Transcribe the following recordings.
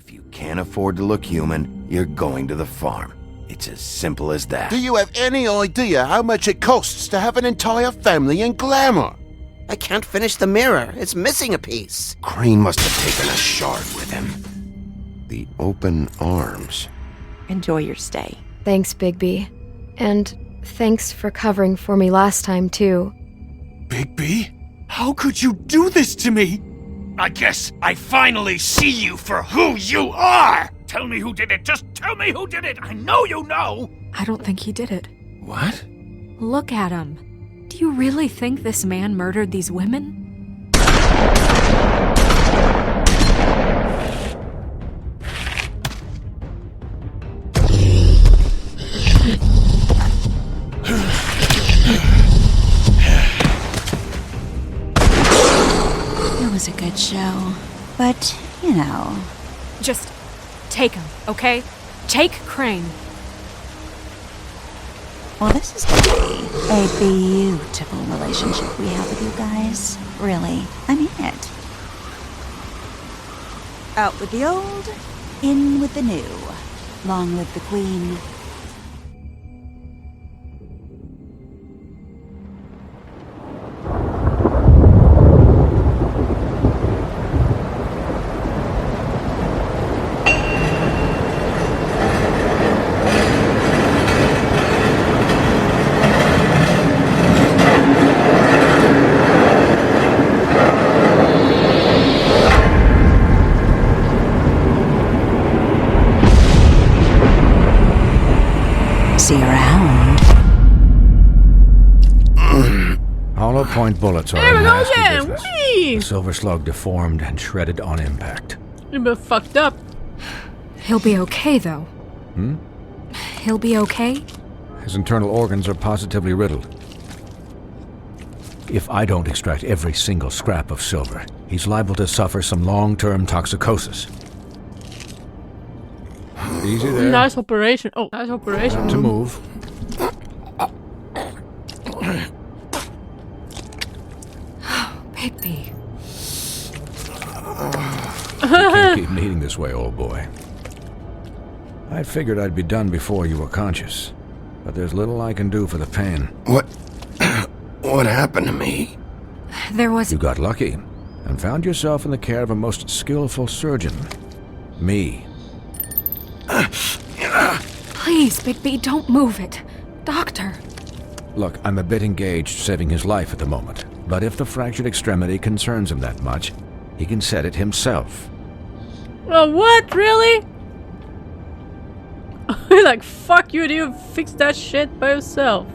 If you can't afford to look human, you're going to the farm. It's as simple as that. Do you have any idea how much it costs to have an entire family in Glamour? I can't finish the mirror. It's missing a piece. Crane must have taken a shard with him. The open arms. Enjoy your stay. Thanks, Bigby. And thanks for covering for me last time, too. Bigby? How could you do this to me? I guess I finally see you for who you are! Tell me who did it! Just tell me who did it! I know you know! I don't think he did it. What? Look at him. Do you really think this man murdered these women? It was a good show, but, you know... Just take him, okay? Take Crane. Well, this is going to be a beautiful relationship we have with you guys. Really, I mean it. Out with the old, in with the new. Long live the Queen. See you around. Hollow point bullets are There we a go nasty again! business. Whee! The Silver Slug deformed and shredded on impact. You've been fucked up. He'll be okay, though. He'll be okay? His internal organs are positively riddled. If I don't extract every single scrap of silver, he's liable to suffer some long-term toxicosis. Easy there. Nice operation. Oh, nice operation. Not to move. Bigby. You can't keep bleeding this way, old boy. I figured I'd be done before you were conscious, but there's little I can do for the pain. What happened to me? There was... You got lucky and found yourself in the care of a most skillful surgeon. Me. Please, Bigby, don't move it. Doctor. Look, I'm a bit engaged saving his life at the moment, but if the fractured extremity concerns him that much, he can set it himself. What? Really? Like, fuck you, you fix that shit by yourself.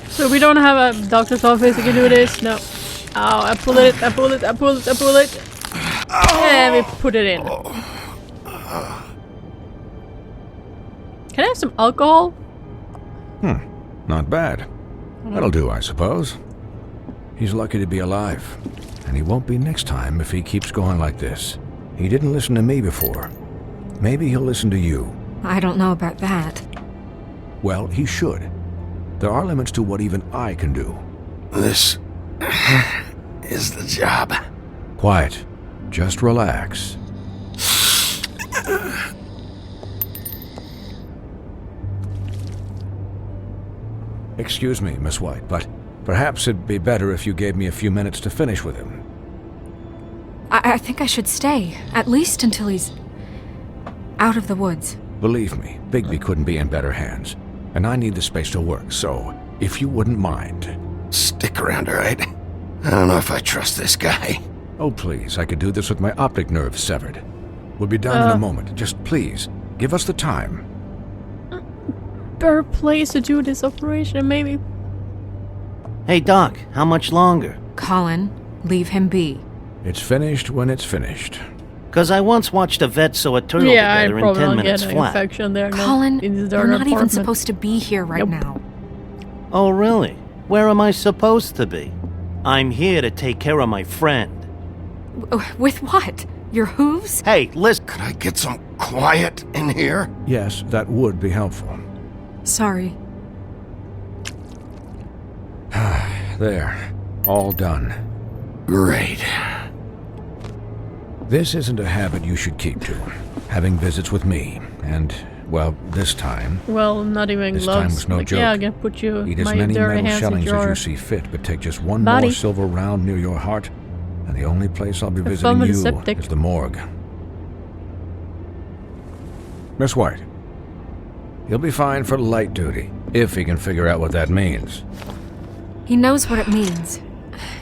So we don't have a doctor's office who can do this? No. Oh, I pull it, I pull it, I pull it, I pull it. And we put it in. Can I have some alcohol? Not bad. That'll do, I suppose. He's lucky to be alive, and he won't be next time if he keeps going like this. He didn't listen to me before. Maybe he'll listen to you. I don't know about that. Well, he should. There are limits to what even I can do. This is the job. Quiet. Just relax. Excuse me, Miss White, but perhaps it'd be better if you gave me a few minutes to finish with him. I think I should stay, at least until he's out of the woods. Believe me, Bigby couldn't be in better hands, and I need the space to work, so if you wouldn't mind. Stick around, all right? I don't know if I trust this guy. Oh, please, I could do this with my optic nerve severed. We'll be done in a moment. Just please, give us the time. Better place to do this operation, maybe. Hey, Doc, how much longer? Colin, leave him be. It's finished when it's finished. Because I once watched a vet sew a turtle Yeah, I together in probably 10 will minutes get an flat. infection there. Colin, in his you're darn not even apartment. supposed to be here right now. Oh, really? Where am I supposed to be? I'm here to take care of my friend. With what? Your hooves? Hey, listen. Could I get some quiet in here? Yes, that would be helpful. Sorry. There. All done. Great. This isn't a habit you should keep to. Having visits with me, and, well, this time... Well, not even This gloves. time was no like, joke. yeah, I can put you Eat as my many dirty metal hands in shellings as you your see fit, but take just one body. more silver round near your heart, and the only place I'll be Have visiting fun with you the septic. is the morgue. Miss White, he'll be fine for light duty, if he can figure out what that means. He knows what it means.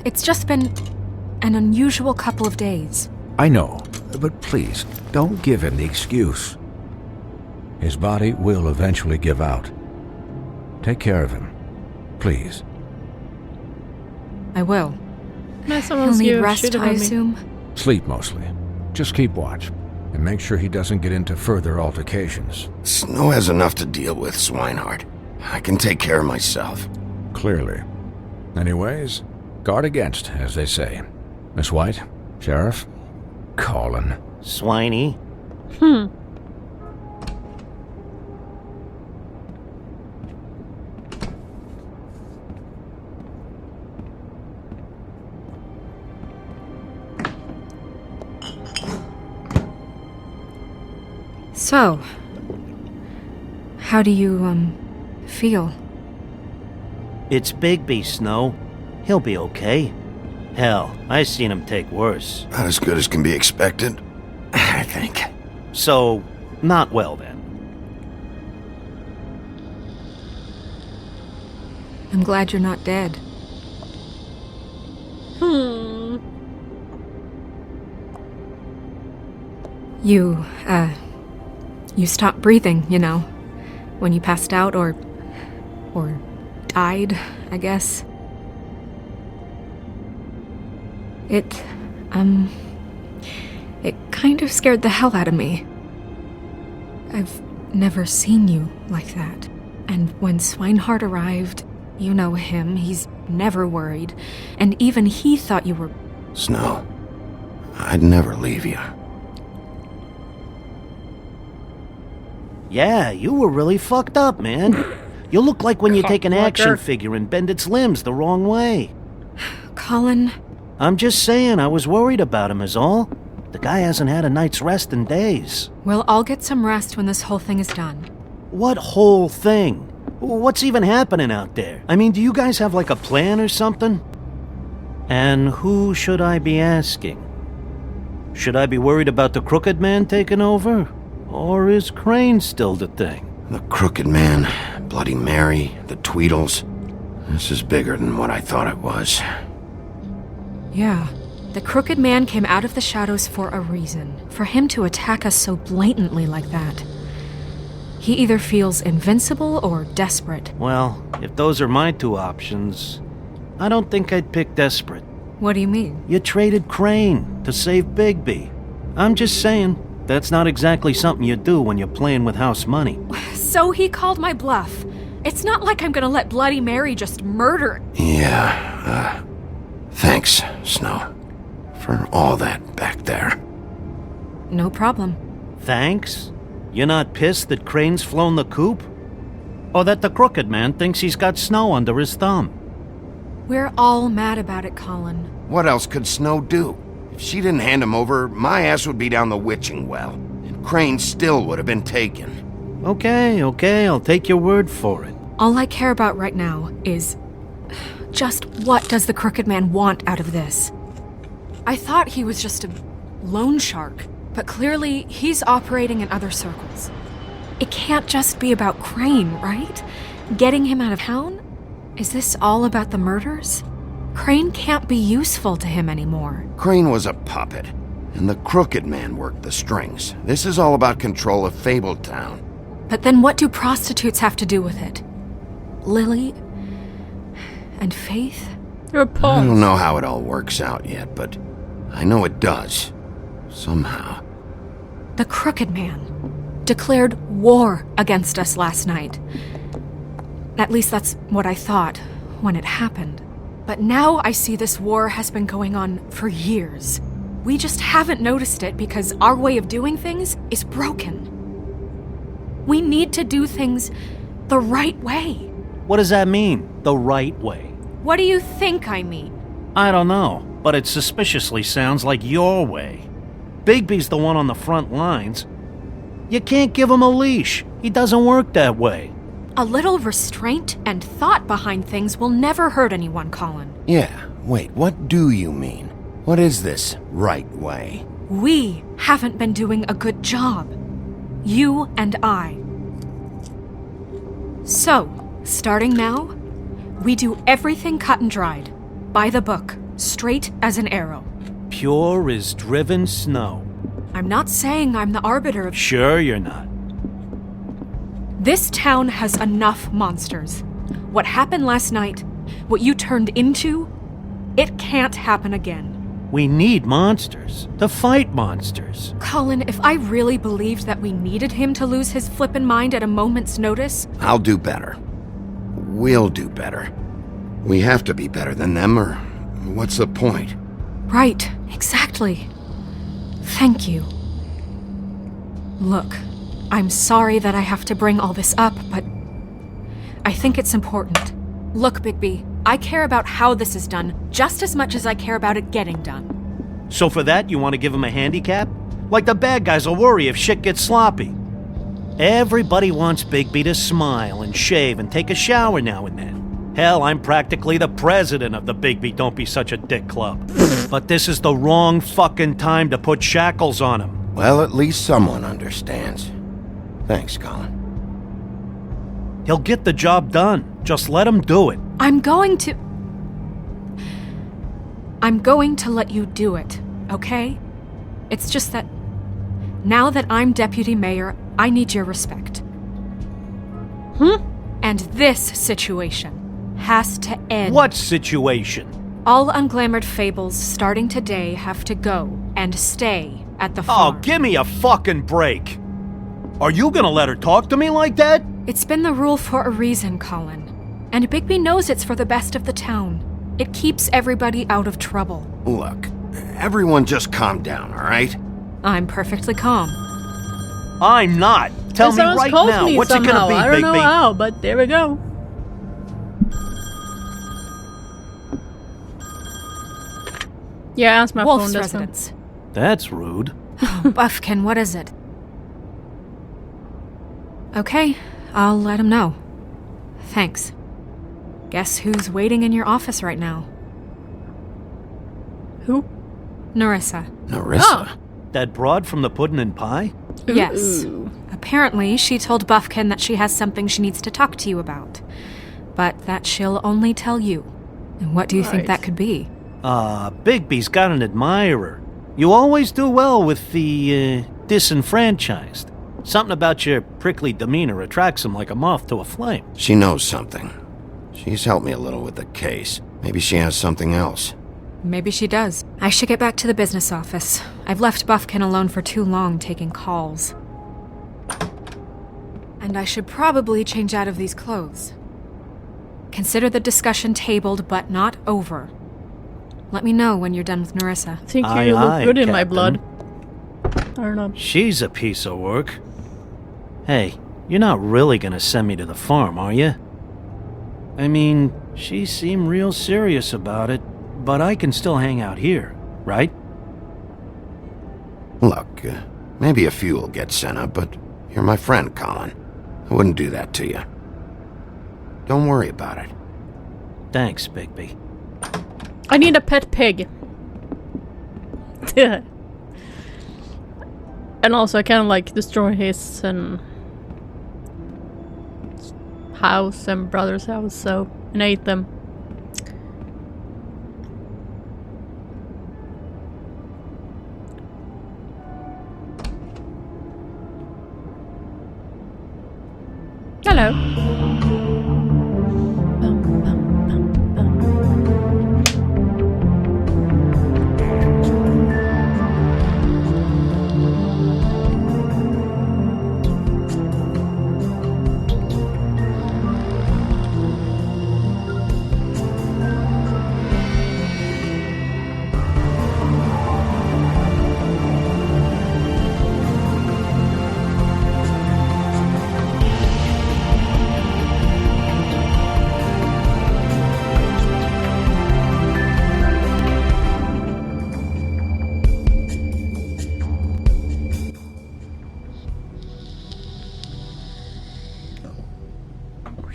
It's just been an unusual couple of days. I know, but please, don't give him the excuse. His body will eventually give out. Take care of him, please. I will. No, He'll someone's need here rest, shooting I at me. assume. Sleep mostly. Just keep watch, and make sure he doesn't get into further altercations. Snow has enough to deal with, Swinehart. I can take care of myself. Clearly. Anyways, guard against, as they say. Miss White, Sheriff, Colin. Swiney. So, how do you, feel? It's Bigby, Snow. He'll be okay. Hell, I seen him take worse. Not as good as can be expected, I think. So, not well then. I'm glad you're not dead. You stopped breathing, you know, when you passed out or died, I guess. It kind of scared the hell out of me. I've never seen you like that. And when Swinehart arrived, you know him, he's never worried. And even he thought you were... Snow, I'd never leave you. Yeah, you were really fucked up, man. You look like when you take an action Cockblocker. figure and bend its limbs the wrong way. Colin, I'm just saying I was worried about him is all. The guy hasn't had a night's rest in days. we'll all get some rest when this whole thing is done. What whole thing? What's even happening out there? I mean, do you guys have like a plan or something? And who should I be asking? Should I be worried about the Crooked Man taking over? Or is Crane still the thing? The Crooked Man, Bloody Mary, the Tweedles. This is bigger than what I thought it was. Yeah. The Crooked Man came out of the shadows for a reason. For him to attack us so blatantly like that. He either feels invincible or desperate. Well, if those are my two options, I don't think I'd pick desperate. What do you mean? You traded Crane to save Bigby. I'm just saying, that's not exactly something you do when you're playing with house money. So he called my bluff. It's not like I'm gonna let Bloody Mary just murder... Yeah, thanks, Snow, for all that back there. No problem. Thanks? You're not pissed that Crane's flown the coop? Or that the Crooked Man thinks he's got Snow under his thumb? We're all mad about it, Colin. What else could Snow do? If she didn't hand him over, my ass would be down the witching well, and Crane still would have been taken. Okay, I'll take your word for it. All I care about right now is... just what does the Crooked Man want out of this? I thought he was just a loan shark, but clearly he's operating in other circles. It can't just be about Crane, right? Getting him out of town? Is this all about the murders? Crane can't be useful to him anymore. Crane was a puppet, and the Crooked Man worked the strings. This is all about control of Fabletown. But then what do prostitutes have to do with it? Lily? And Faith? Your I pawns. don't know how it all works out yet, but I know it does. Somehow. The Crooked Man declared war against us last night. At least that's what I thought when it happened. But now I see this war has been going on for years. We just haven't noticed it because our way of doing things is broken. We need to do things the right way. What does that mean, the right way? What do you think I mean? I don't know, but it suspiciously sounds like your way. Bigby's the one on the front lines. You can't give him a leash. He doesn't work that way. A little restraint and thought behind things will never hurt anyone, Colin. Yeah, wait, what do you mean? What is this right way? We haven't been doing a good job. You and I. So, starting now, we do everything cut and dried. By the book, straight as an arrow. Pure as driven snow. I'm not saying I'm the arbiter of... Sure you're not. This town has enough monsters. What happened last night, what you turned into, it can't happen again. We need monsters. To fight monsters. Colin, if I really believed that we needed him to lose his flippin' mind at a moment's notice... I'll do better. We'll do better. We have to be better than them, or what's the point? Right, exactly. Thank you. Look, I'm sorry that I have to bring all this up, but I think it's important. Look, Bigby, I care about how this is done just as much as I care about it getting done. So for that, you want to give him a handicap? Like the bad guys will worry if shit gets sloppy. Everybody wants Bigby to smile and shave and take a shower now and then. Hell, I'm practically the president of the Bigby Don't Be Such a Dick Club. But this is the wrong fucking time to put shackles on him. Well, at least someone understands. Thanks, Colin. He'll get the job done. Just let him do it. I'm going to let you do it, okay? It's just that now that I'm deputy mayor, I need your respect. And this situation has to end. What situation? All unglamored fables starting today have to go and stay at the farm. Oh, give me a fucking break. Are you gonna let her talk to me like that? It's been the rule for a reason, Colin. And Bigby knows it's for the best of the town. It keeps everybody out of trouble. Look, everyone just calm down, all right? I'm perfectly calm. I'm not. Tell me Someone's right called now, me what's somehow. it gonna be, I don't know Bigby? how, but there we go. Yeah, ask my Wolf's phone this time. residence. That's rude. Buffkin, what is it? Okay, I'll let him know. Thanks. Guess who's waiting in your office right now? Who? Narissa. Narissa? Oh. That broad from the puddin' and pie? Yes. Ooh. Apparently, she told Buffkin that she has something she needs to talk to you about. But that she'll only tell you. And what do you think that could be? Bigby's got an admirer. You always do well with the, disenfranchised. Something about your prickly demeanor attracts him like a moth to a flame. She knows something. She's helped me a little with the case. Maybe she has something else. Maybe she does. I should get back to the business office. I've left Buffkin alone for too long taking calls. And I should probably change out of these clothes. Consider the discussion tabled but not over. Let me know when you're done with Narissa. I think Aye, you look aye, good in my Captain. blood. I don't know. She's a piece of work. Hey, you're not really gonna send me to the farm, are you? I mean, she seemed real serious about it, but I can still hang out here, right? Look, maybe a few will get sent up, but you're my friend, Colin. I wouldn't do that to you. Don't worry about it. Thanks, Bigby. I need a pet pig. And also I kind of like destroy his house and brother's house, so and ate them. Hello.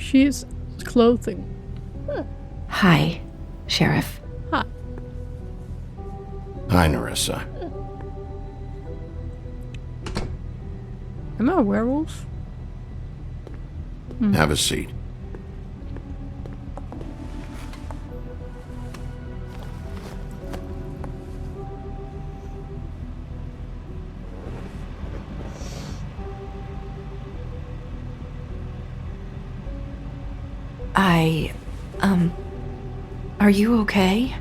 She's clothing. Hi, Sheriff. Hi. Hi, Nerissa. Am I a werewolf? Have a seat. Are you okay?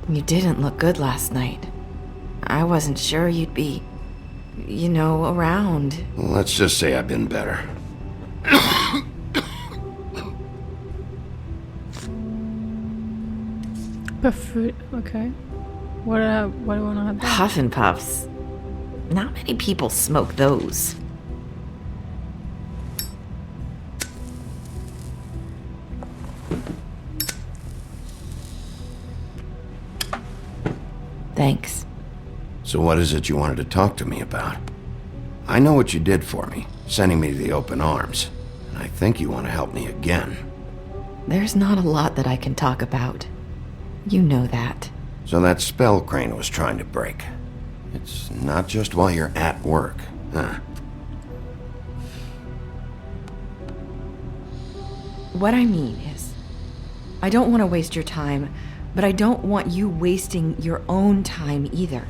You didn't look good last night. I wasn't sure you'd be, around. Let's just say I've been better. Okay. What do I want to have? Puff and Puffs. Not many people smoke those. Thanks. So what is it you wanted to talk to me about? I know what you did for me, sending me to the open arms. And I think you want to help me again. There's not a lot that I can talk about. You know that. So that spell Crane was trying to break. It's not just while you're at work, huh? What I mean is, I don't want to waste your time, but I don't want you wasting your own time either.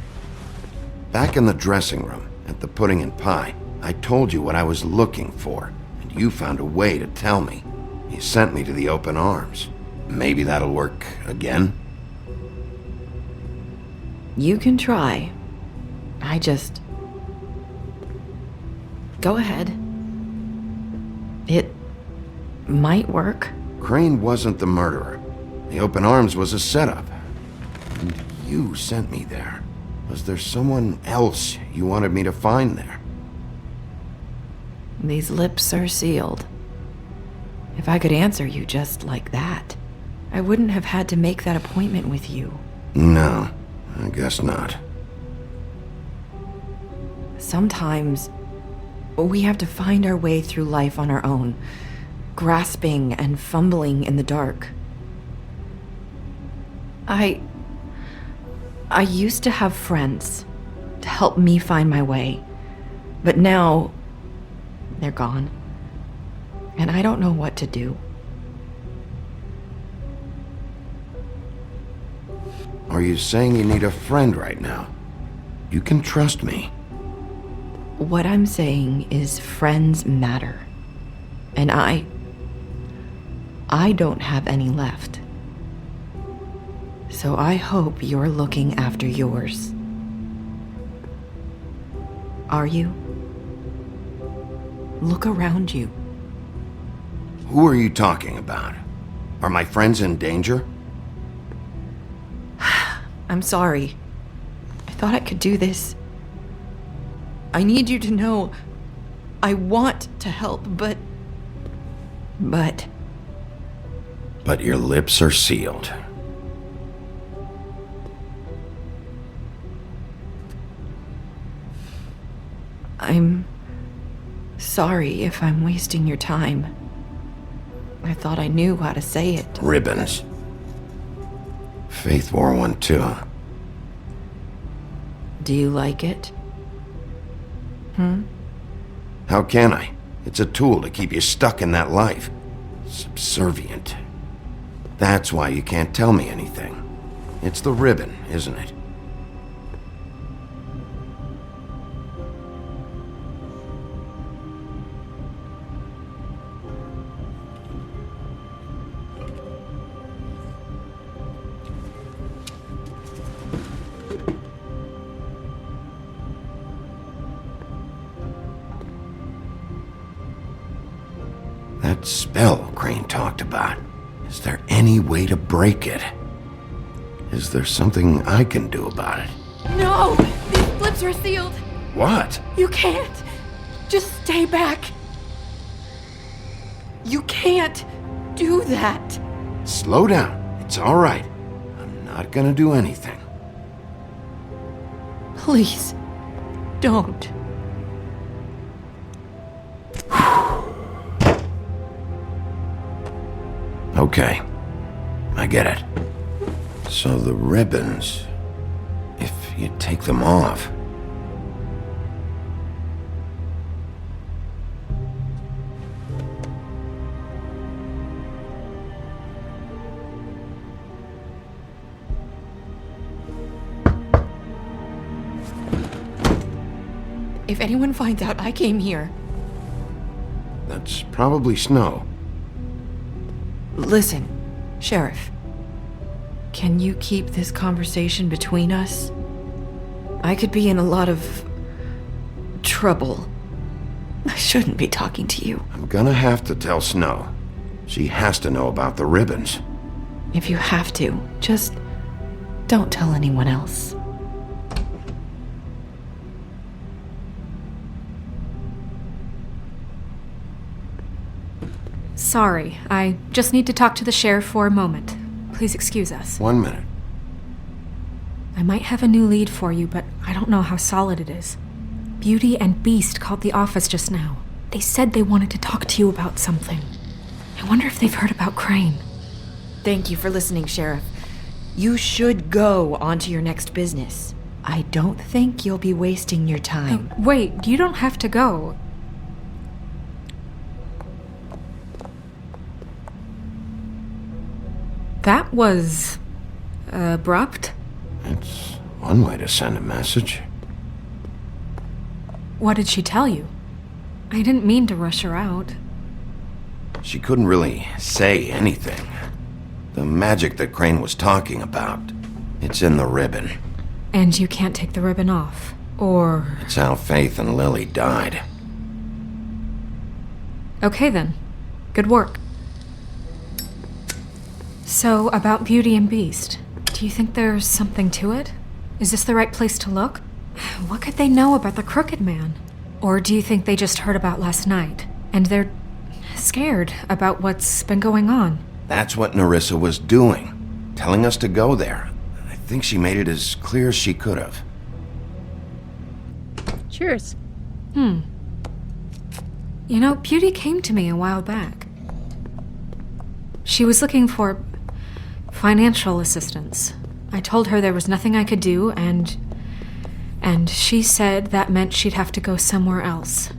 Back in the dressing room, at the Pudding and Pie, I told you what I was looking for, and you found a way to tell me. You sent me to the open arms. Maybe that'll work again? You can try. Go ahead. It might work. Crane wasn't the murderer. The open arms was a setup. And you sent me there. Was there someone else you wanted me to find there? These lips are sealed. If I could answer you just like that, I wouldn't have had to make that appointment with you. No, I guess not. Sometimes we have to find our way through life on our own, grasping and fumbling in the dark. I used to have friends to help me find my way, but now they're gone, and I don't know what to do. Are you saying you need a friend right now? You can trust me. What I'm saying is friends matter, and I don't have any left. So I hope you're looking after yours. Are you? Look around you. Who are you talking about? Are my friends in danger? I'm sorry. I thought I could do this. I need you to know I want to help, but your lips are sealed. I'm sorry if I'm wasting your time. I thought I knew how to say it. Ribbons. Faith wore one too. Do you like it? How can I? It's a tool to keep you stuck in that life. Subservient. That's why you can't tell me anything. It's the ribbon, isn't it? That spell Crane talked about. Is there any way to break it? Is there something I can do about it? No! These lips are sealed! What? You can't! Just stay back! You can't do that! Slow down. It's all right. I'm not gonna do anything. Please, don't. Okay. I get it. So the ribbons... if you take them off... If anyone finds out I came here... That's probably Snow. Listen, Sheriff. Can you keep this conversation between us? I could be in a lot of... trouble. I shouldn't be talking to you. I'm gonna have to tell Snow. She has to know about the ribbons. If you have to, just... don't tell anyone else. Sorry, I just need to talk to the sheriff for a moment. Please excuse us. 1 minute. I might have a new lead for you, but I don't know how solid it is. Beauty and Beast called the office just now. They said they wanted to talk to you about something. I wonder if they've heard about Crane. Thank you for listening, Sheriff. You should go on to your next business. I don't think you'll be wasting your time. Wait, you don't have to go. That was... abrupt? It's one way to send a message. What did she tell you? I didn't mean to rush her out. She couldn't really say anything. The magic that Crane was talking about, it's in the ribbon. And you can't take the ribbon off, or... It's how Faith and Lily died. Okay then. Good work. So, about Beauty and Beast, do you think there's something to it? Is this the right place to look? What could they know about the Crooked Man? Or do you think they just heard about last night, and they're scared about what's been going on? That's what Nerissa was doing, telling us to go there. I think she made it as clear as she could have. Cheers. You know, Beauty came to me a while back. She was looking for financial assistance. I told her there was nothing I could do, and she said that meant she'd have to go somewhere else.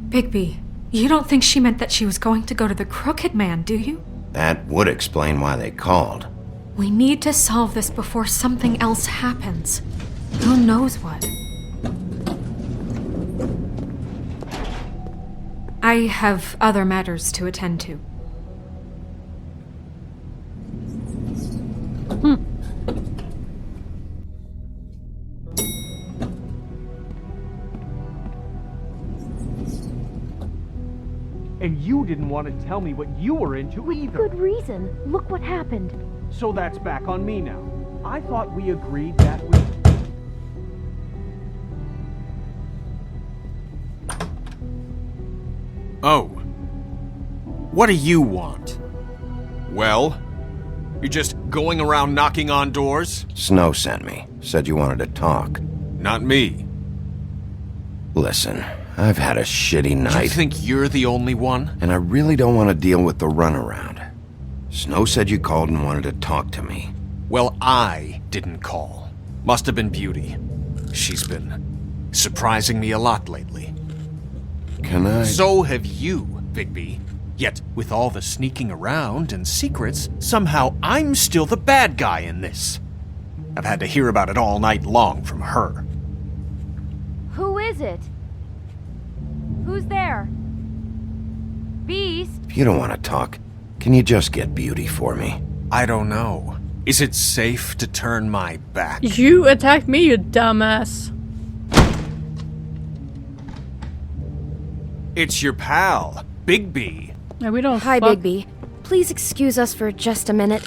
Bigby, you don't think she meant that she was going to go to the Crooked Man, do you? That would explain why they called. We need to solve this before something else happens. Who knows what? I have other matters to attend to. And you didn't want to tell me what you were into either. Good reason. Look what happened. So that's back on me now. I thought we agreed that we... Oh. What do you want? Well? You're just going around knocking on doors? Snow sent me. Said you wanted to talk. Not me. Listen, I've had a shitty night. You think you're the only one? And I really don't want to deal with the runaround. Snow said you called and wanted to talk to me. Well, I didn't call. Must have been Beauty. She's been surprising me a lot lately. Can I... So have you, Bigby. Yet, with all the sneaking around and secrets, somehow I'm still the bad guy in this. I've had to hear about it all night long from her. Who is it? Who's there? Beast? If you don't want to talk, can you just get Beauty for me? I don't know. Is it safe to turn my back? You attacked me, you dumbass. It's your pal, Bigby. No, we don't Hi, fuck. Bigby. Please excuse us for just a minute.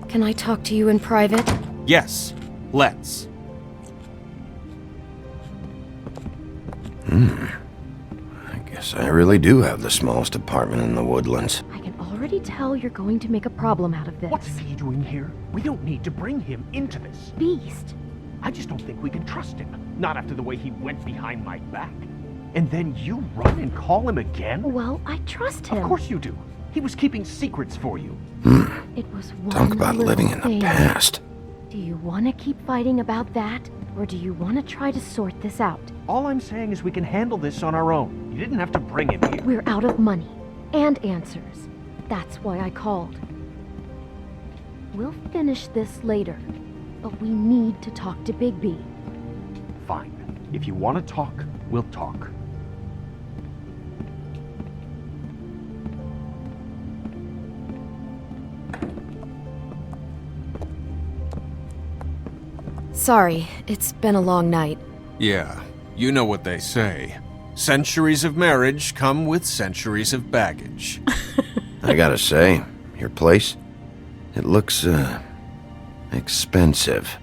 Can I talk to you in private? Yes, let's. I guess I really do have the smallest apartment in the Woodlands. I can already tell you're going to make a problem out of this. What's he doing here? We don't need to bring him into this. Beast? I just don't think we can trust him. Not after the way he went behind my back. And then you run and call him again? Well, I trust him. Of course you do. He was keeping secrets for you. It was one Talk about little living in the thing. past. Do you want to keep fighting about that, or do you want to try to sort this out? All I'm saying is we can handle this on our own. You didn't have to bring him here. We're out of money and answers. That's why I called. We'll finish this later, but we need to talk to Bigby. Fine. If you want to talk, we'll talk. Sorry, it's been a long night. Yeah, you know what they say. Centuries of marriage come with centuries of baggage. I gotta say, your place, it looks, expensive.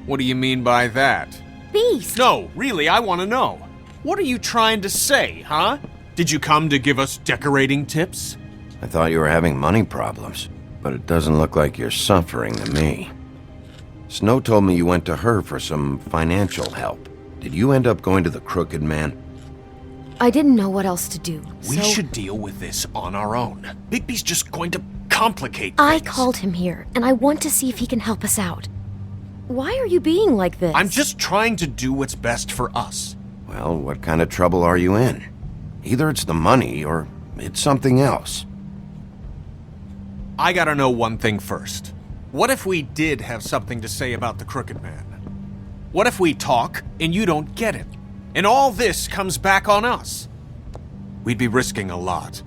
What do you mean by that? Beast! No, really, I want to know. What are you trying to say, huh? Did you come to give us decorating tips? I thought you were having money problems, but it doesn't look like you're suffering to me. Snow told me you went to her for some financial help. Did you end up going to the Crooked Man? I didn't know what else to do, We so should deal with this on our own. Bigby's just going to complicate I things. called him here, and I want to see if he can help us out. Why are you being like this? I'm just trying to do what's best for us. Well, what kind of trouble are you in? Either it's the money, or it's something else. I gotta know one thing first. What if we did have something to say about the Crooked Man? What if we talk and you don't get it? And all this comes back on us? We'd be risking a lot.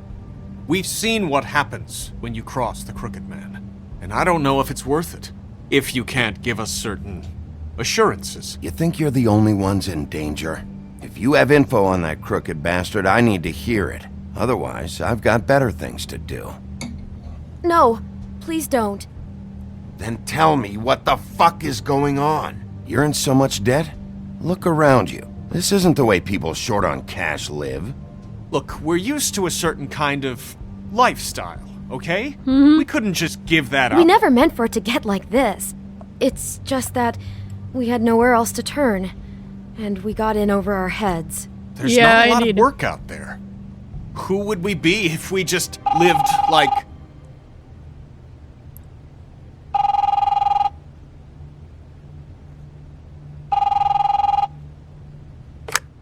We've seen what happens when you cross the Crooked Man. And I don't know if it's worth it. If you can't give us certain assurances. You think you're the only ones in danger? If you have info on that crooked bastard, I need to hear it. Otherwise, I've got better things to do. No, please don't. Then tell me what the fuck is going on. You're in so much debt? Look around you. This isn't the way people short on cash live. Look, we're used to a certain kind of lifestyle, okay? We couldn't just give that up. We never meant for it to get like this. It's just that we had nowhere else to turn, and we got in over our heads. There's not a lot of work out there. Who would we be if we just lived like...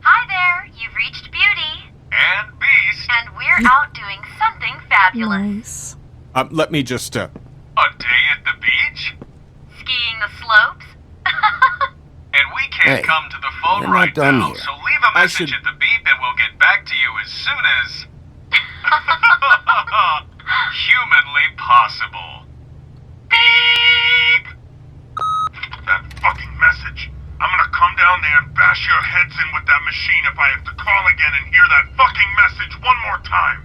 Hi there, you've reached Beauty. And Beast. And we're out doing something fabulous. Let me just, A day at the beach? Skiing the slopes. And we can't Hey, come to the phone we're not right done now, here. so leave a message at the beep and we'll get back to you as soon as... humanly possible. Beep! That fucking message. I'm gonna come down there and bash your heads in with that machine if I have to call again and hear that fucking message one more time.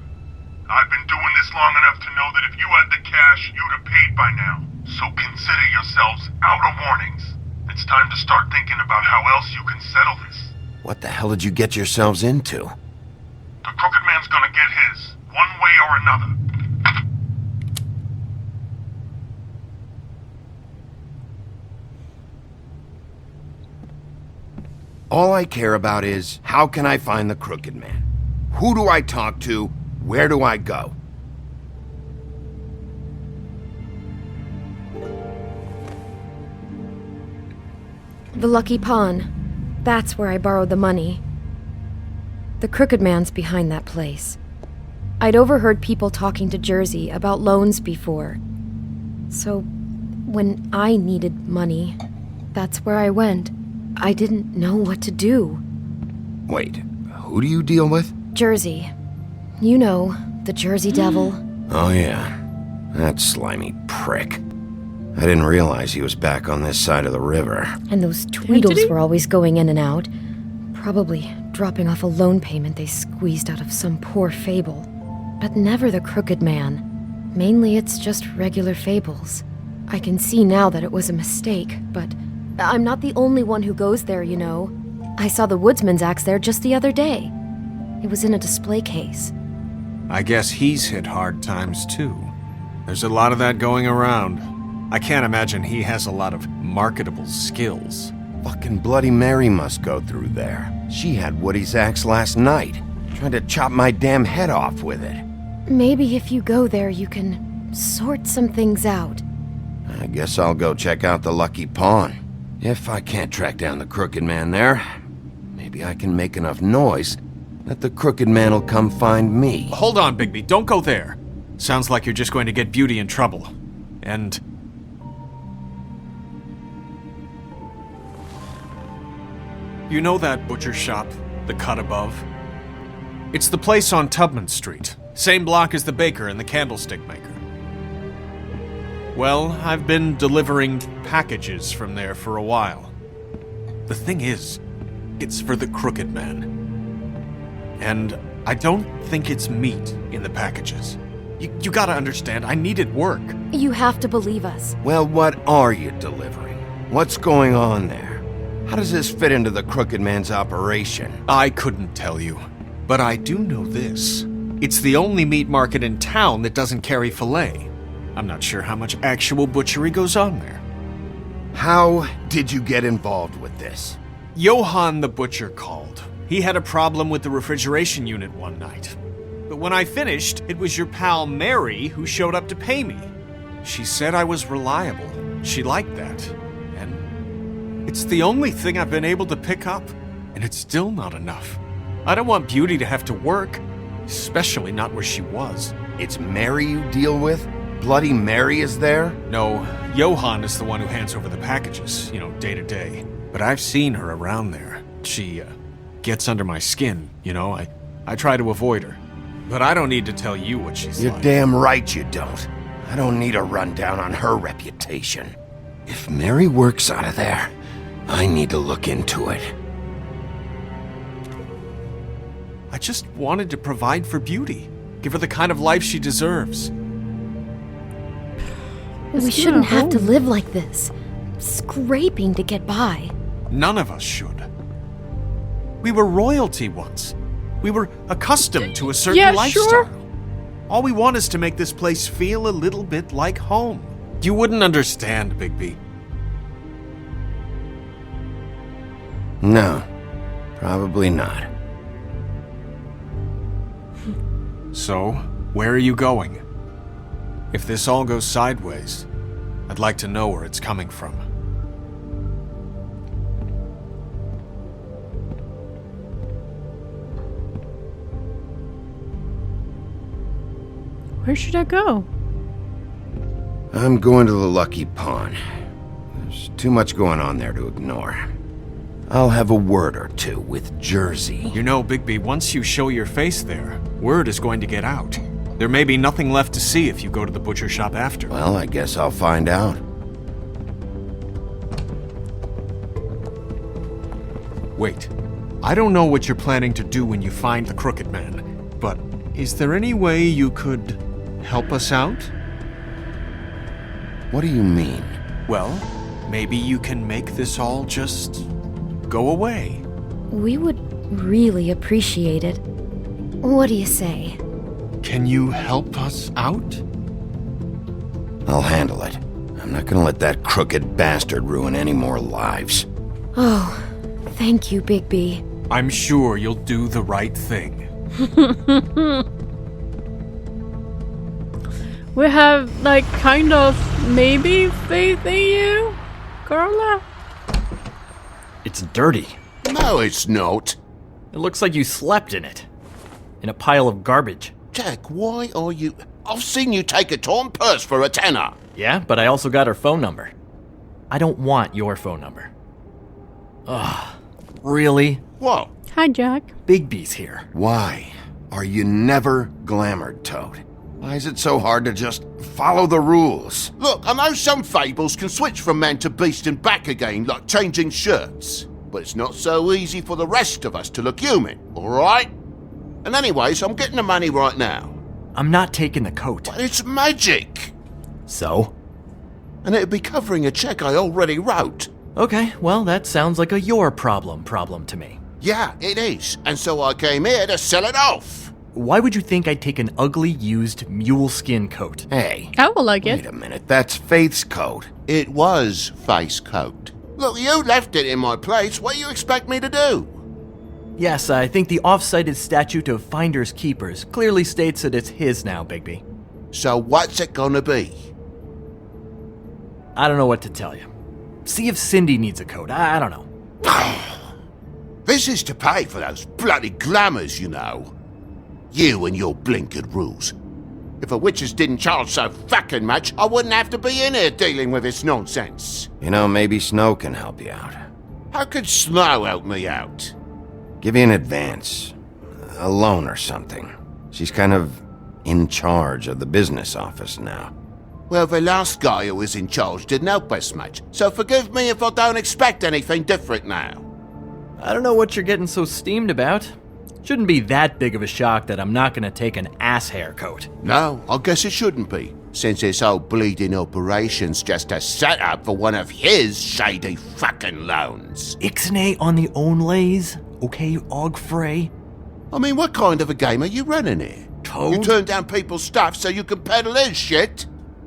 I've been doing this long enough to know that if you had the cash, you'd have paid by now. So consider yourselves out of warnings. It's time to start thinking about how else you can settle this. What the hell did you get yourselves into? The Crooked Man's gonna get his, one way or another. All I care about is, how can I find the Crooked Man? Who do I talk to? Where do I go? The Lucky Pawn. That's where I borrowed the money. The Crooked Man's behind that place. I'd overheard people talking to Jersey about loans before. So, when I needed money, that's where I went. I didn't know what to do. Wait, who do you deal with? Jersey. You know, the Jersey Devil. Oh yeah, that slimy prick. I didn't realize he was back on this side of the river. And those Tweedles were always going in and out. Probably dropping off a loan payment they squeezed out of some poor fable. But never the Crooked Man. Mainly it's just regular fables. I can see now that it was a mistake, but I'm not the only one who goes there, you know. I saw the Woodsman's axe there just the other day. It was in a display case. I guess he's hit hard times too. There's a lot of that going around. I can't imagine he has a lot of marketable skills. Fucking Bloody Mary must go through there. She had Woody's axe last night, trying to chop my damn head off with it. Maybe if you go there, you can sort some things out. I guess I'll go check out the Lucky Pawn. If I can't track down the Crooked Man there, maybe I can make enough noise that the Crooked Man will come find me. Hold on, Bigby. Don't go there. Sounds like you're just going to get Beauty in trouble. And... you know that butcher shop, the cut above? It's the place on Tubman Street. Same block as the baker and the candlestick maker. Well, I've been delivering packages from there for a while. The thing is, it's for the Crooked Man. And I don't think it's meat in the packages. You gotta understand, I needed work. You have to believe us. Well, what are you delivering? What's going on there? How does this fit into the Crooked Man's operation? I couldn't tell you, but I do know this. It's the only meat market in town that doesn't carry filet. I'm not sure how much actual butchery goes on there. How did you get involved with this? Johann the butcher called. He had a problem with the refrigeration unit one night. But when I finished, it was your pal Mary who showed up to pay me. She said I was reliable. She liked that. And it's the only thing I've been able to pick up. And it's still not enough. I don't want Beauty to have to work, especially not where she was. It's Mary you deal with? Bloody Mary is there? No, Johann is the one who hands over the packages, day to day. But I've seen her around there. She, gets under my skin, I try to avoid her. But I don't need to tell you what she's You're like. damn right you don't. I don't need a rundown on her reputation. If Mary works out of there, I need to look into it. I just wanted to provide for Beauty. Give her the kind of life she deserves. We shouldn't have to live like this, scraping to get by. None of us should. We were royalty once. We were accustomed to a certain lifestyle. Sure. All we want is to make this place feel a little bit like home. You wouldn't understand, Bigby. No, probably not. So, where are you going? If this all goes sideways, I'd like to know where it's coming from. Where should I go? I'm going to the Lucky Pawn. There's too much going on there to ignore. I'll have a word or two with Jersey. You know, Bigby, once you show your face there, word is going to get out. There may be nothing left to see if you go to the butcher shop after. Well, I guess I'll find out. Wait. I don't know what you're planning to do when you find the Crooked Man, but is there any way you could help us out? What do you mean? Well, maybe you can make this all just go away. We would really appreciate it. What do you say? Can you help us out? I'll handle it. I'm not gonna let that crooked bastard ruin any more lives. Oh, thank you, Bigby. I'm sure you'll do the right thing. We have, kind of, maybe faith in you, Carla? It's dirty. No, it's not. It looks like you slept in it. In a pile of garbage. Jack, why are you... I've seen you take a torn purse for a tenner. Yeah, but I also got her phone number. I don't want your phone number. Ugh. Really? What? Hi, Jack. Bigby's here. Why are you never glamored, Toad? Why is it so hard to just follow the rules? Look, I know some fables can switch from man to beast and back again, like changing shirts. But it's not so easy for the rest of us to look human, alright? And anyways, I'm getting the money right now. I'm not taking the coat. But it's magic! So? And it'd be covering a check I already wrote. Okay, well, that sounds like a your problem to me. Yeah, it is. And so I came here to sell it off. Why would you think I'd take an ugly, used mule skin coat? Hey. I will like it. Wait a minute, that's Faith's coat. It was Faith's coat. Look, you left it in my place. What do you expect me to do? Yes, I think the off-cited statute of Finders Keepers clearly states that it's his now, Bigby. So what's it gonna be? I don't know what to tell you. See if Cindy needs a coat. I don't know. This is to pay for those bloody glamours, you know. You and your blinkered rules. If the witches didn't charge so fucking much, I wouldn't have to be in here dealing with this nonsense. You know, maybe Snow can help you out. How could Snow help me out? Give you an advance. A loan or something. She's kind of in charge of the business office now. Well, the last guy who was in charge didn't help us much, so forgive me if I don't expect anything different now. I don't know what you're getting so steamed about. Shouldn't be that big of a shock that I'm not gonna take an ass haircoat. No, I guess it shouldn't be, since this whole bleeding operation's just a setup for one of his shady fucking loans. Ixnay on the onlays, okay, Ogfrey? I mean, what kind of a game are you running here? Toad? You turn down people's stuff so you can peddle his shit?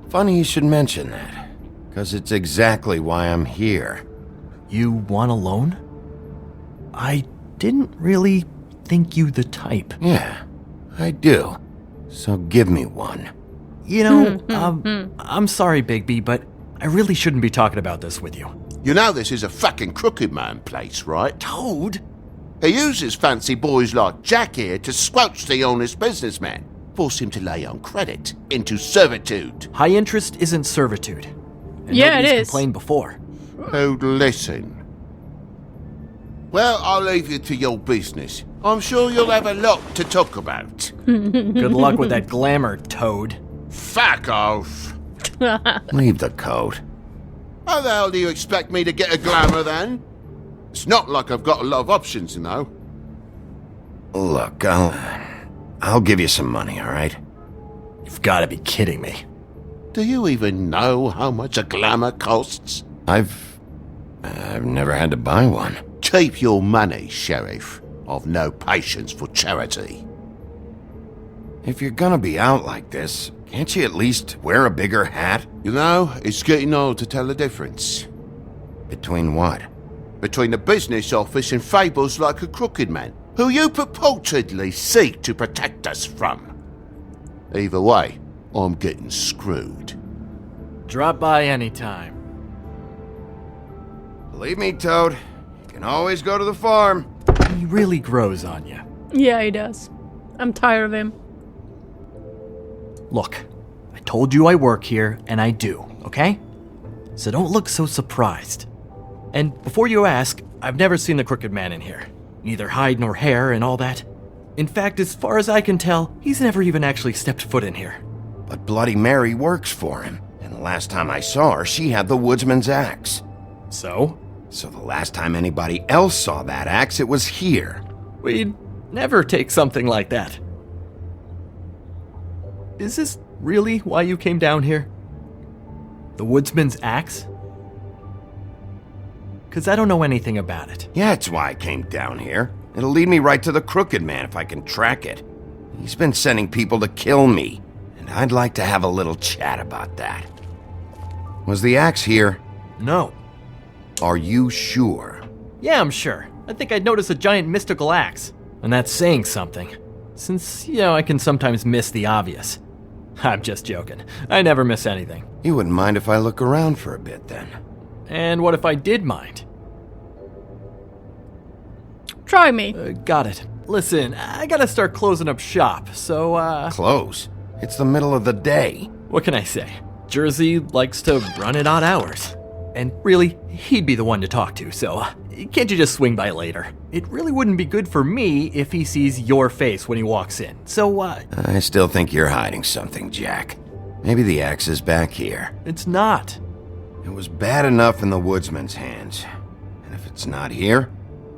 Funny you should mention that, because it's exactly why I'm here. You want a loan? I didn't really think you the type. Yeah, I do. So give me one. You know, I'm sorry, Bigby, but I really shouldn't be talking about this with you. You know this is a fucking crooked man place, right? Toad? He uses fancy boys like Jack here to squelch the honest businessman. Force him to lay on credit into servitude. High interest isn't servitude. And Yeah, it nobody's is. complained before. Oh, listen. Well, I'll leave you to your business. I'm sure you'll have a lot to talk about. Good luck with that glamour, Toad. Fuck off. Leave the coat. How the hell do you expect me to get a glamour then? It's not like I've got a lot of options, you know. Look, I'll give you some money, all right? You've got to be kidding me. Do you even know how much a glamour costs? I've never had to buy one. Keep your money, Sheriff. I've no patience for charity. If you're gonna be out like this, can't you at least wear a bigger hat? You know, it's getting hard to tell the difference. Between what? Between the business office and fables like a crooked man, who you purportedly seek to protect us from. Either way, I'm getting screwed. Drop by anytime. Believe me, Toad, you can always go to the farm. He really grows on you. Yeah, he does. I'm tired of him. Look, I told you I work here, and I do, okay? So don't look so surprised. And before you ask, I've never seen the Crooked Man in here. Neither hide nor hair and all that. In fact, as far as I can tell, he's never even actually stepped foot in here. But Bloody Mary works for him, and the last time I saw her, she had the woodsman's axe. So? So the last time anybody else saw that axe, it was here. We'd never take something like that. Is this really why you came down here? The woodsman's axe? 'Cause I don't know anything about it. Yeah, it's why I came down here. It'll lead me right to the Crooked Man if I can track it. He's been sending people to kill me, and I'd like to have a little chat about that. Was the axe here? No. Are you sure? Yeah, I'm sure. I think I'd notice a giant mystical axe. And that's saying something. Since, I can sometimes miss the obvious. I'm just joking. I never miss anything. You wouldn't mind if I look around for a bit, then? And what if I did mind? Try me. Got it. Listen, I gotta start closing up shop, so, Close? It's the middle of the day. What can I say? Jersey likes to run at odd hours. And really, he'd be the one to talk to, so can't you just swing by later? It really wouldn't be good for me if he sees your face when he walks in, so, I still think you're hiding something, Jack. Maybe the axe is back here. It's not. It was bad enough in the woodsman's hands. And if it's not here,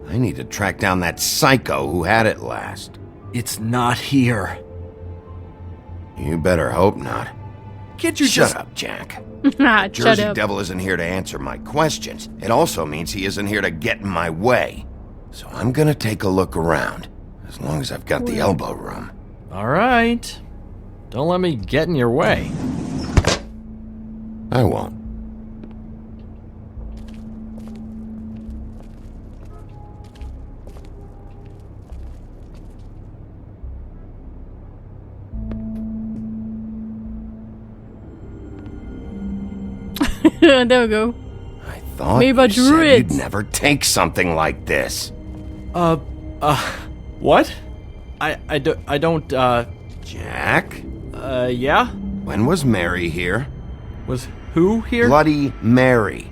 I need to track down that psycho who had it last. It's not here. You better hope not. Can't you Shut just... up, Jack. Shut Jersey up. Devil isn't here to answer my questions. It also means he isn't here to get in my way. So I'm gonna take a look around, as long as I've got the elbow room. All right. Don't let me get in your way. I won't. There we go. Thought Maybe a you said druid. you'd never take something like this. What? I don't, Jack? Yeah? When was Mary here? Was who here? Bloody Mary.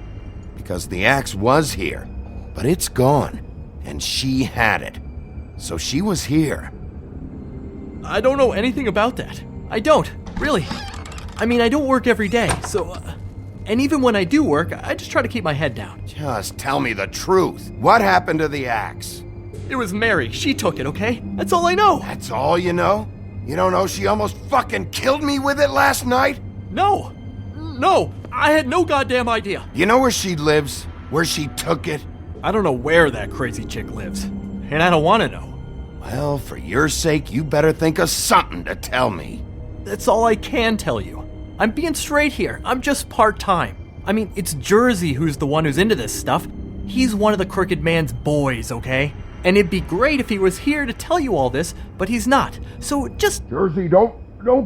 Because the axe was here, but it's gone. And she had it. So she was here. I don't know anything about that. I don't, really. I mean, I don't work every day, so... and even when I do work, I just try to keep my head down. Just tell me the truth. What happened to the axe? It was Mary. She took it, okay? That's all I know. That's all you know? You don't know she almost fucking killed me with it last night? No. No. I had no goddamn idea. You know where she lives? Where she took it? I don't know where that crazy chick lives. And I don't want to know. Well, for your sake, you better think of something to tell me. That's all I can tell you. I'm being straight here. I'm just part-time. I mean, it's Jersey who's the one who's into this stuff. He's one of the Crooked Man's boys, okay? And it'd be great if he was here to tell you all this, but he's not. So just... Jersey, don't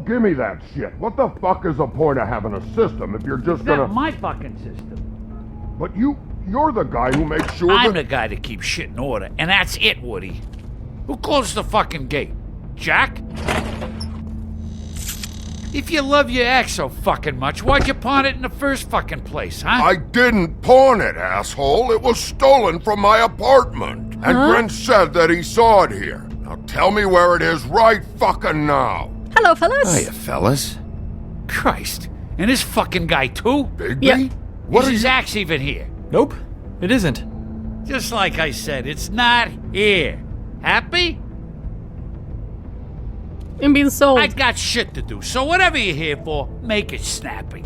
give me that shit. What the fuck is the point of having a system if you're just gonna... That's my fucking system. But you're the guy who makes sure I'm that... the guy that keeps shit in order, and that's it, Woody. Who closed the fucking gate? Jack? If you love your ex so fucking much, why'd you pawn it in the first fucking place, huh? I didn't pawn it, asshole. It was stolen from my apartment. And Brent said that he saw it here. Now tell me where it is right fucking now. Hello, fellas. Hiya, fellas. Christ. And this fucking guy, too? Bigby? Yeah. Is his axe even here? Nope, it isn't. Just like I said, it's not here. Happy? I'm being sold. I got shit to do, so whatever you're here for, make it snappy.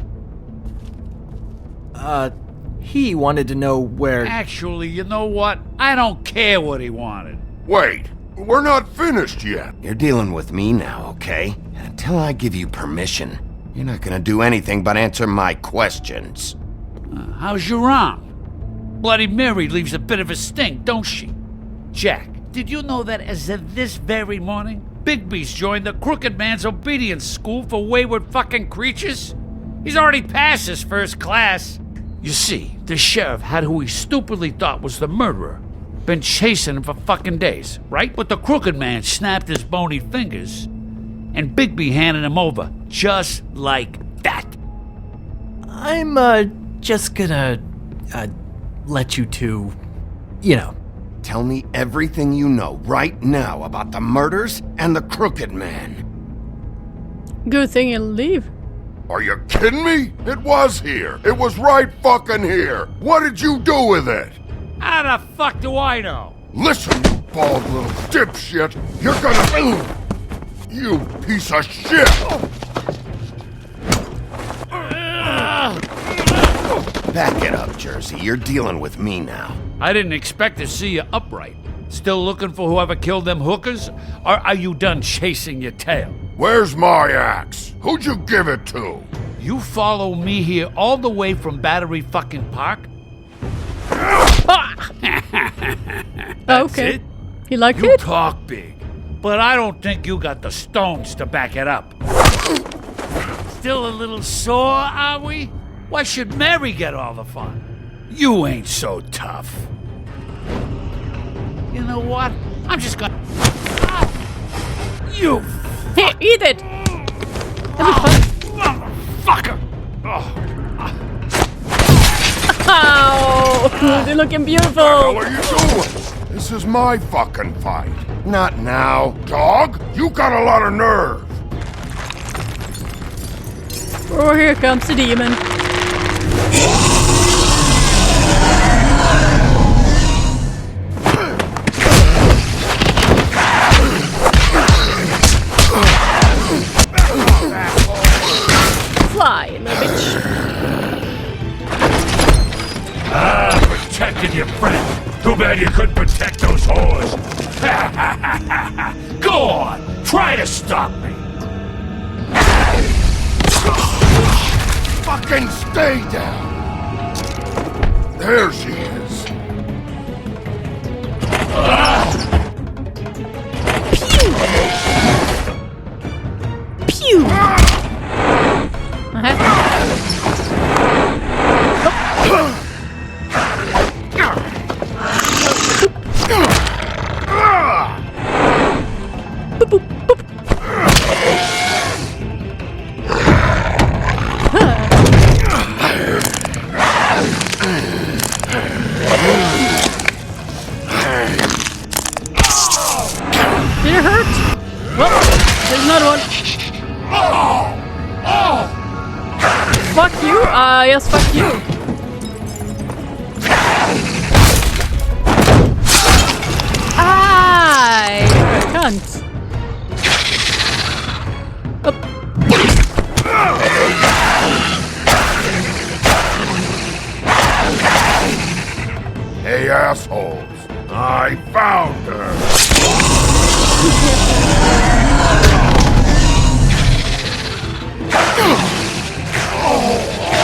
He wanted to know where... Actually, you know what? I don't care what he wanted. Wait, we're not finished yet. You're dealing with me now, okay? And until I give you permission, you're not gonna do anything but answer my questions. How's your arm? Bloody Mary leaves a bit of a stink, don't she? Jack, did you know that as of this very morning, Bigby's joined the Crooked Man's obedience school for wayward fucking creatures? He's already passed his first class. You see, the sheriff had who he stupidly thought was the murderer. Been chasing him for fucking days, right? But the Crooked Man snapped his bony fingers, and Bigby handed him over, just like that. I'm, just gonna, let you two, you know. Tell me everything you know right now about the murders and the Crooked Man. Good thing you leave. Are you kidding me? It was here. It was right fucking here. What did you do with it? How the fuck do I know? Listen, you bald little dipshit. You're gonna... You piece of shit! Back it up, Jersey. You're dealing with me now. I didn't expect to see you upright. Still looking for whoever killed them hookers? Or are you done chasing your tail? Where's my axe? Who'd you give it to? You follow me here all the way from Battery fucking Park? That's Okay. it? You like You it? talk big, but I don't think you got the stones to back it up. Still a little sore, are we? Why should Mary get all the fun? You ain't so tough. You know what? I'm just gonna... You... Here, eat it! That'd be fun. Motherfucker! Ow! They're looking beautiful! What the hell are you doing? This is my fucking fight. Not now. Dog, you got a lot of nerve. Oh, here comes the demon. Fly, little bitch. Protected your friend. Too bad you couldn't protect those whores. Go on! Try to stop me! Fucking stay down. There she is. Pew! Fuck you? Yes, fuck you. I can't. Hey, assholes. I found her.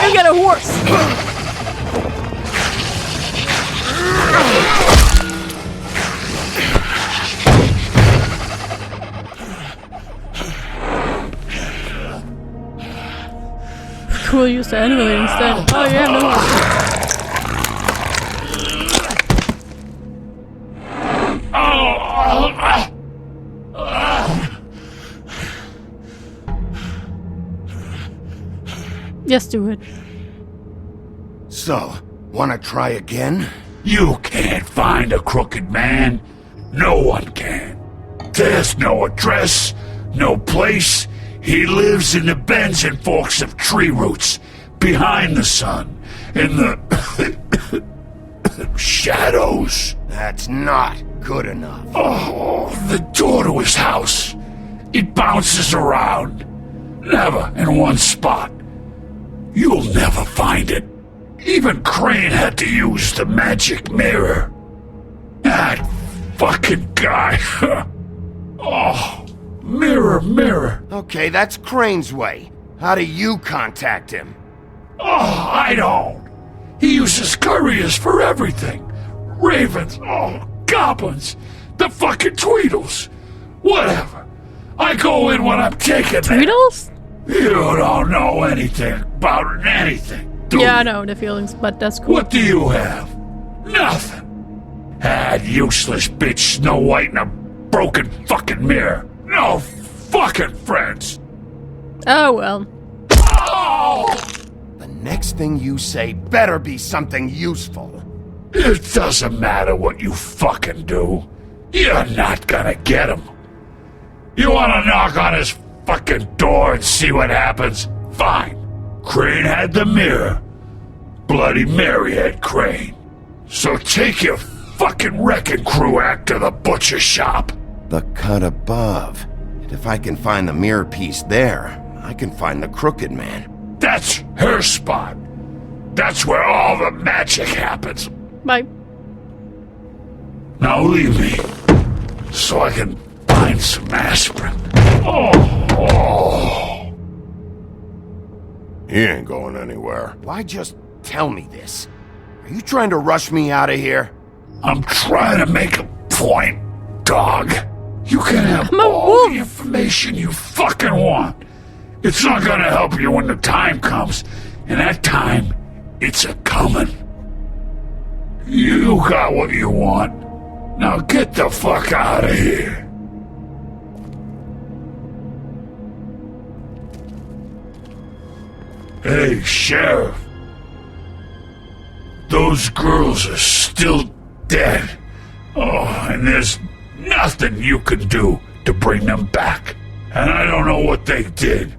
You get a horse. Cool, use the animal instead. Oh, you have no horse. Yes, do it. So, wanna try again? You can't find a crooked man. No one can. There's no address, no place. He lives in the bends and forks of tree roots, behind the sun, in the shadows. That's not good enough. Oh, the door to his house. It bounces around. Never in one spot. You'll never find it. Even Crane had to use the magic mirror. That fucking guy. Oh, mirror, mirror. Okay, that's Crane's way. How do you contact him? Oh, I don't. He uses couriers for everything. Ravens, goblins, the fucking Tweedles. Whatever. I go in when I'm taking Tweedles? You don't know anything about anything, do Yeah, I you? know the feelings, but that's cool. What do you have? Nothing. Had useless bitch Snow White and a broken fucking mirror. No fucking friends. Oh, well. The next thing you say better be something useful. It doesn't matter what you fucking do. You're not gonna get him. You wanna knock on his fucking door and see what happens? Fine. Crane had the mirror. Bloody Mary had Crane. So take your fucking wrecking crew act to the butcher shop. The cut above. And if I can find the mirror piece there, I can find the crooked man. That's her spot. That's where all the magic happens. Bye. Now leave me, so I can find some aspirin. Oh. He ain't going anywhere. Why just tell me this? Are you trying to rush me out of here? I'm trying to make a point, dog. You can have all the information you fucking want. It's not gonna help you when the time comes, and that time, it's a-comin'. You got what you want. Now get the fuck out of here. Hey, Sheriff. Those girls are still dead. Oh, and there's nothing you can do to bring them back. And I don't know what they did,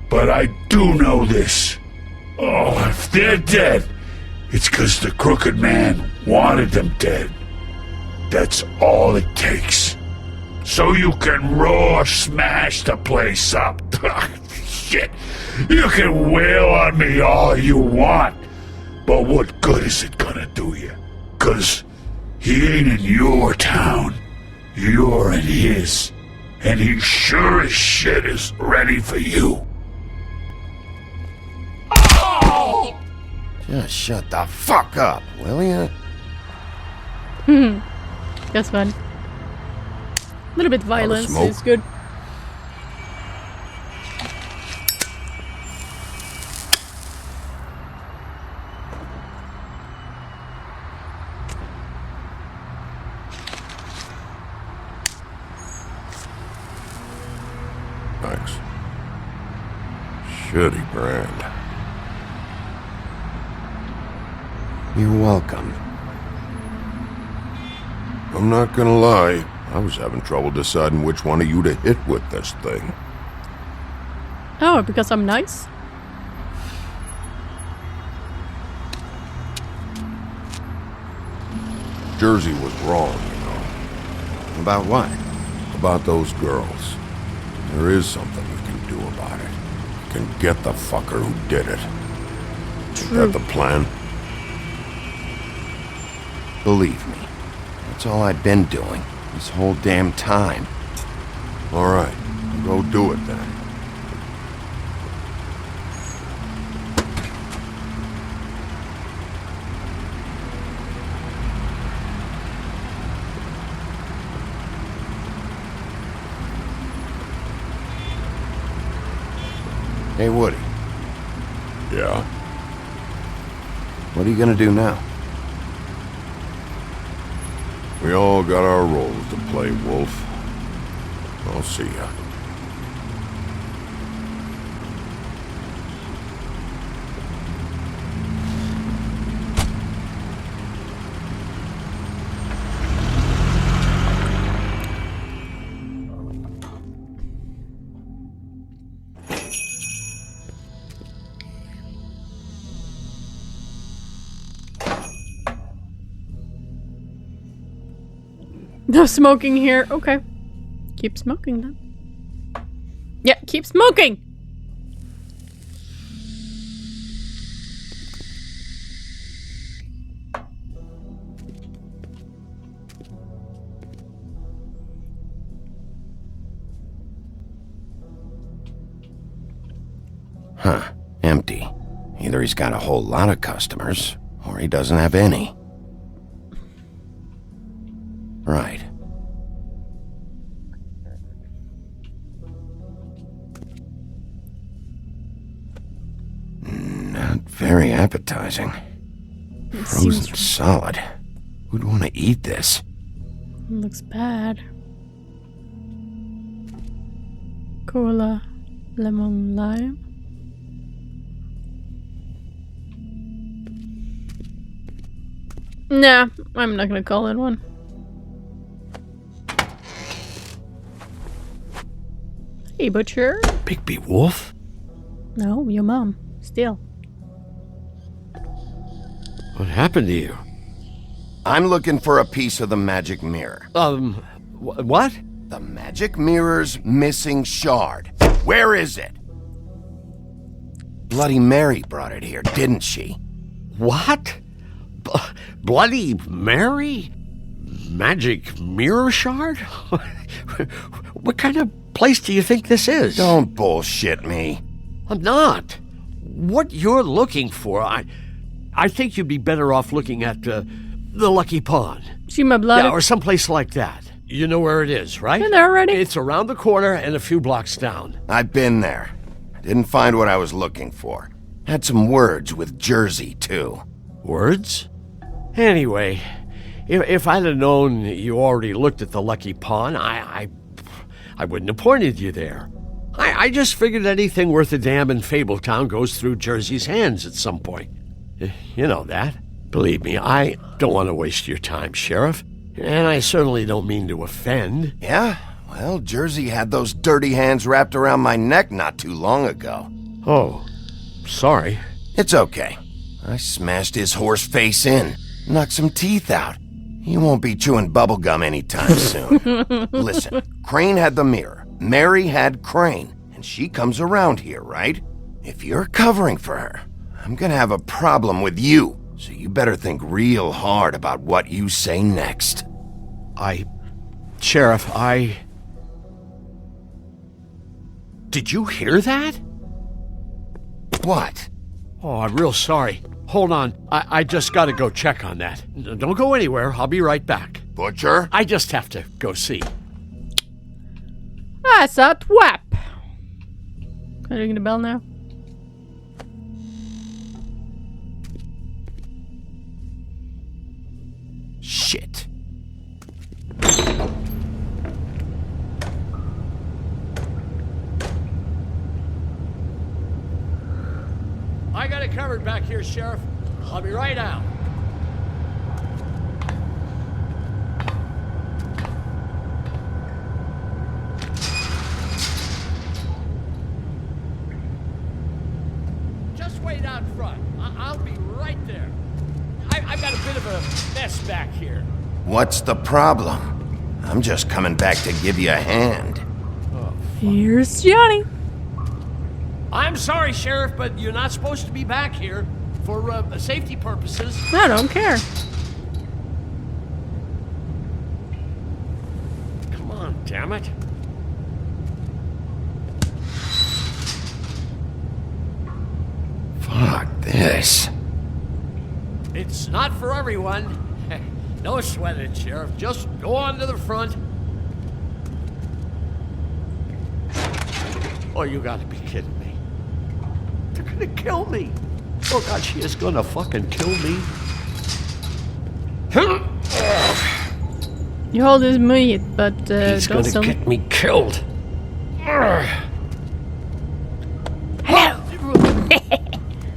but I do know this. Oh, if they're dead, it's 'cause the Crooked Man wanted them dead. That's all it takes. So you can roar smash the place up. Shit, you can wail on me all you want, but what good is it gonna do you? 'Cause he ain't in your town, you're in his, and he sure as shit is ready for you. Oh! Just shut the fuck up, will ya? That's fun. A little bit violence smoke. is good. Thanks. Shitty brand. You're welcome. I'm not gonna lie, I was having trouble deciding which one of you to hit with this thing. Oh, because I'm nice? Jersey was wrong, you know. About what? About those girls. There is something you can do about it. You can get the fucker who did it. Is that the plan? Believe me, that's all I've been doing this whole damn time. All right, go do it then. Hey, Woody. Yeah? What are you gonna do now? We all got our roles to play, Wolf. I'll see ya. No smoking here. Okay. Keep smoking then. Yeah, keep smoking! Huh. Empty. Either he's got a whole lot of customers, or he doesn't have any. Right. Not very appetizing. Frozen solid. Who'd want to eat this? Looks bad. Cola, lemon, lime. Nah, I'm not gonna call it one. Hey, butcher. Bigby Wolf? No, your mom. Still. What happened to you? I'm looking for a piece of the magic mirror. What? The magic mirror's missing shard. Where is it? Bloody Mary brought it here, didn't she? What? Bloody Mary? Magic mirror shard? What kind of place do you think this is? Don't bullshit me. I'm not. What you're looking for, I think you'd be better off looking at the Lucky Pond. See my blood? Yeah, or someplace like that. You know where it is, right? Been there already. It's around the corner and a few blocks down. I've been there. Didn't find what I was looking for. Had some words with Jersey, too. Words? Anyway, if I'd have known you already looked at the Lucky Pond, I wouldn't have pointed you there. I just figured anything worth a damn in Fabletown goes through Jersey's hands at some point. You know that. Believe me, I don't want to waste your time, Sheriff. And I certainly don't mean to offend. Yeah? Well, Jersey had those dirty hands wrapped around my neck not too long ago. Oh, sorry. It's okay. I smashed his horse face in, knocked some teeth out. He won't be chewing bubblegum anytime soon. Listen, Crane had the mirror. Mary had Crane, and she comes around here, right? If you're covering for her, I'm gonna have a problem with you, so you better think real hard about what you say next. Sheriff, Did you hear that? What? Oh, I'm real sorry. Hold on, I just gotta go check on that. Don't go anywhere, I'll be right back. Butcher? I just have to go see. That's a twap. Can I ring the bell now? Shit. I got it covered back here, Sheriff. I'll be right out. wait out front. I'll be right there. I've got a bit of a mess back here. What's the problem? I'm just coming back to give you a hand. Here's Johnny. I'm sorry, Sheriff, but you're not supposed to be back here for safety purposes. I don't care. Come on, damn it. Fuck this. It's not for everyone. No sweat it, Sheriff. Just go on to the front. Oh, you gotta be kidding me. They're gonna kill me. Oh, God, she is gonna fucking kill me. You hold his meat, but He's don't gonna get me killed. Hello.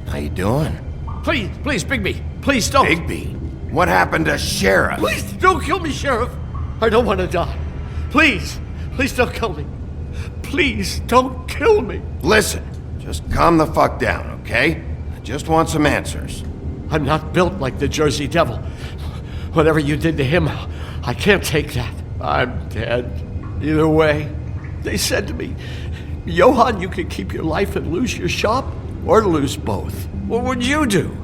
How you doing? Please, Bigby. Please don't. Bigby? What happened to Sheriff? Please don't kill me, Sheriff. I don't want to die. Please don't kill me. Please don't kill me. Listen, just calm the fuck down, okay? I just want some answers. I'm not built like the Jersey Devil. Whatever you did to him, I can't take that. I'm dead. Either way, they said to me, Johann, you could keep your life and lose your shop, or lose both. What would you do?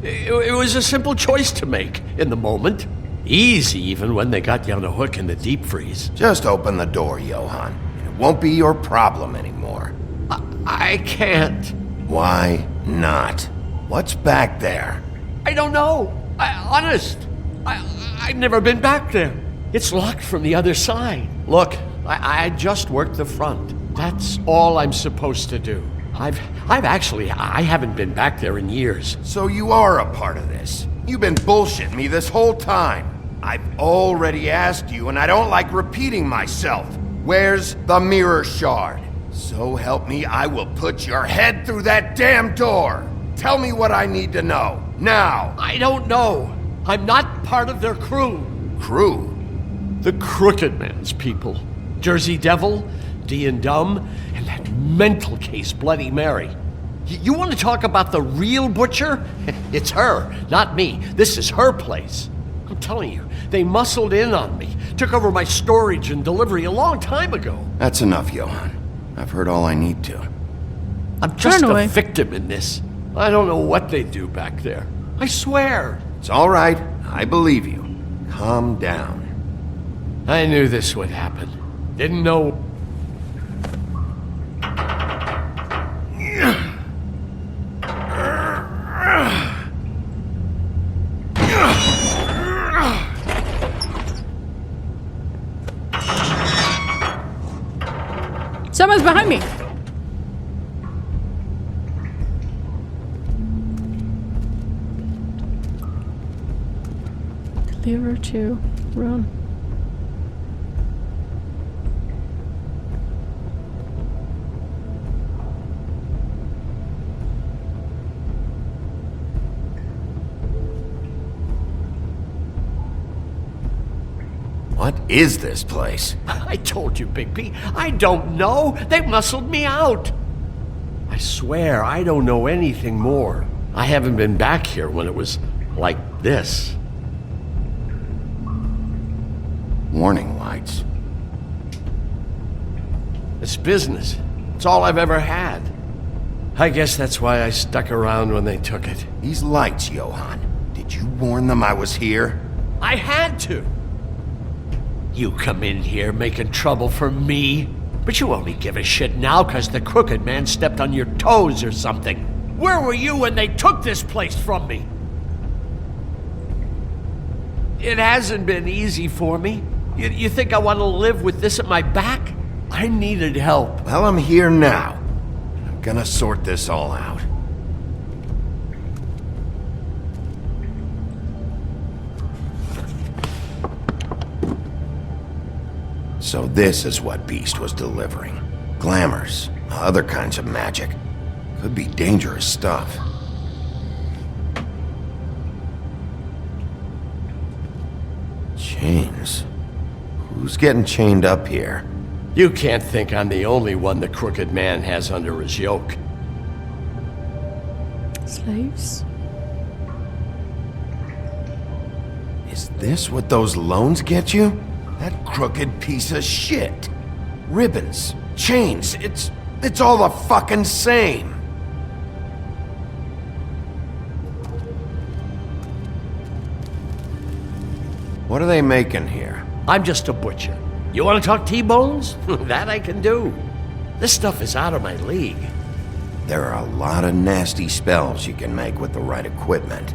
It was a simple choice to make in the moment. Easy, even when they got you on a hook in the deep freeze. Just open the door, Johann. It won't be your problem anymore. I can't. Why not? What's back there? I don't know. I've never been back there. It's locked from the other side. Look, I just worked the front. That's all I'm supposed to do. I haven't been back there in years. So you are a part of this. You've been bullshitting me this whole time. I've already asked you, and I don't like repeating myself. Where's the mirror shard? So help me, I will put your head through that damn door. Tell me what I need to know. Now. I don't know. I'm not part of their crew. Crew? The Crooked Man's people. Jersey Devil, D and Dumb, and that mental case, Bloody Mary. You want to talk about the real butcher? It's her, not me. This is her place. I'm telling you, they muscled in on me, took over my storage and delivery a long time ago. That's enough, Johann. I've heard all I need to. I'm just a victim in this. I don't know what they do back there. I swear. It's all right. I believe you. Calm down. I knew this would happen. Didn't know. Someone's behind me. Deliver to run. What is this place? I told you, Bigby. I don't know. They muscled me out. I swear, I don't know anything more. I haven't been back here when it was like this. Warning lights. It's business. It's all I've ever had. I guess that's why I stuck around when they took it. These lights, Johann. Did you warn them I was here? I had to. You come in here making trouble for me, but you only give a shit now because the Crooked Man stepped on your toes or something. Where were you when they took this place from me? It hasn't been easy for me. You think I want to live with this at my back? I needed help. Well, I'm here now. I'm gonna sort this all out. So this is what Beast was delivering. Glamours, other kinds of magic. Could be dangerous stuff. Chains. Who's getting chained up here? You can't think I'm the only one the Crooked Man has under his yoke. Slaves? Is this what those loans get you? That crooked piece of shit. Ribbons, chains, it's all the fucking same. What are they making here? I'm just a butcher. You want to talk T-bones? That I can do. This stuff is out of my league. There are a lot of nasty spells you can make with the right equipment.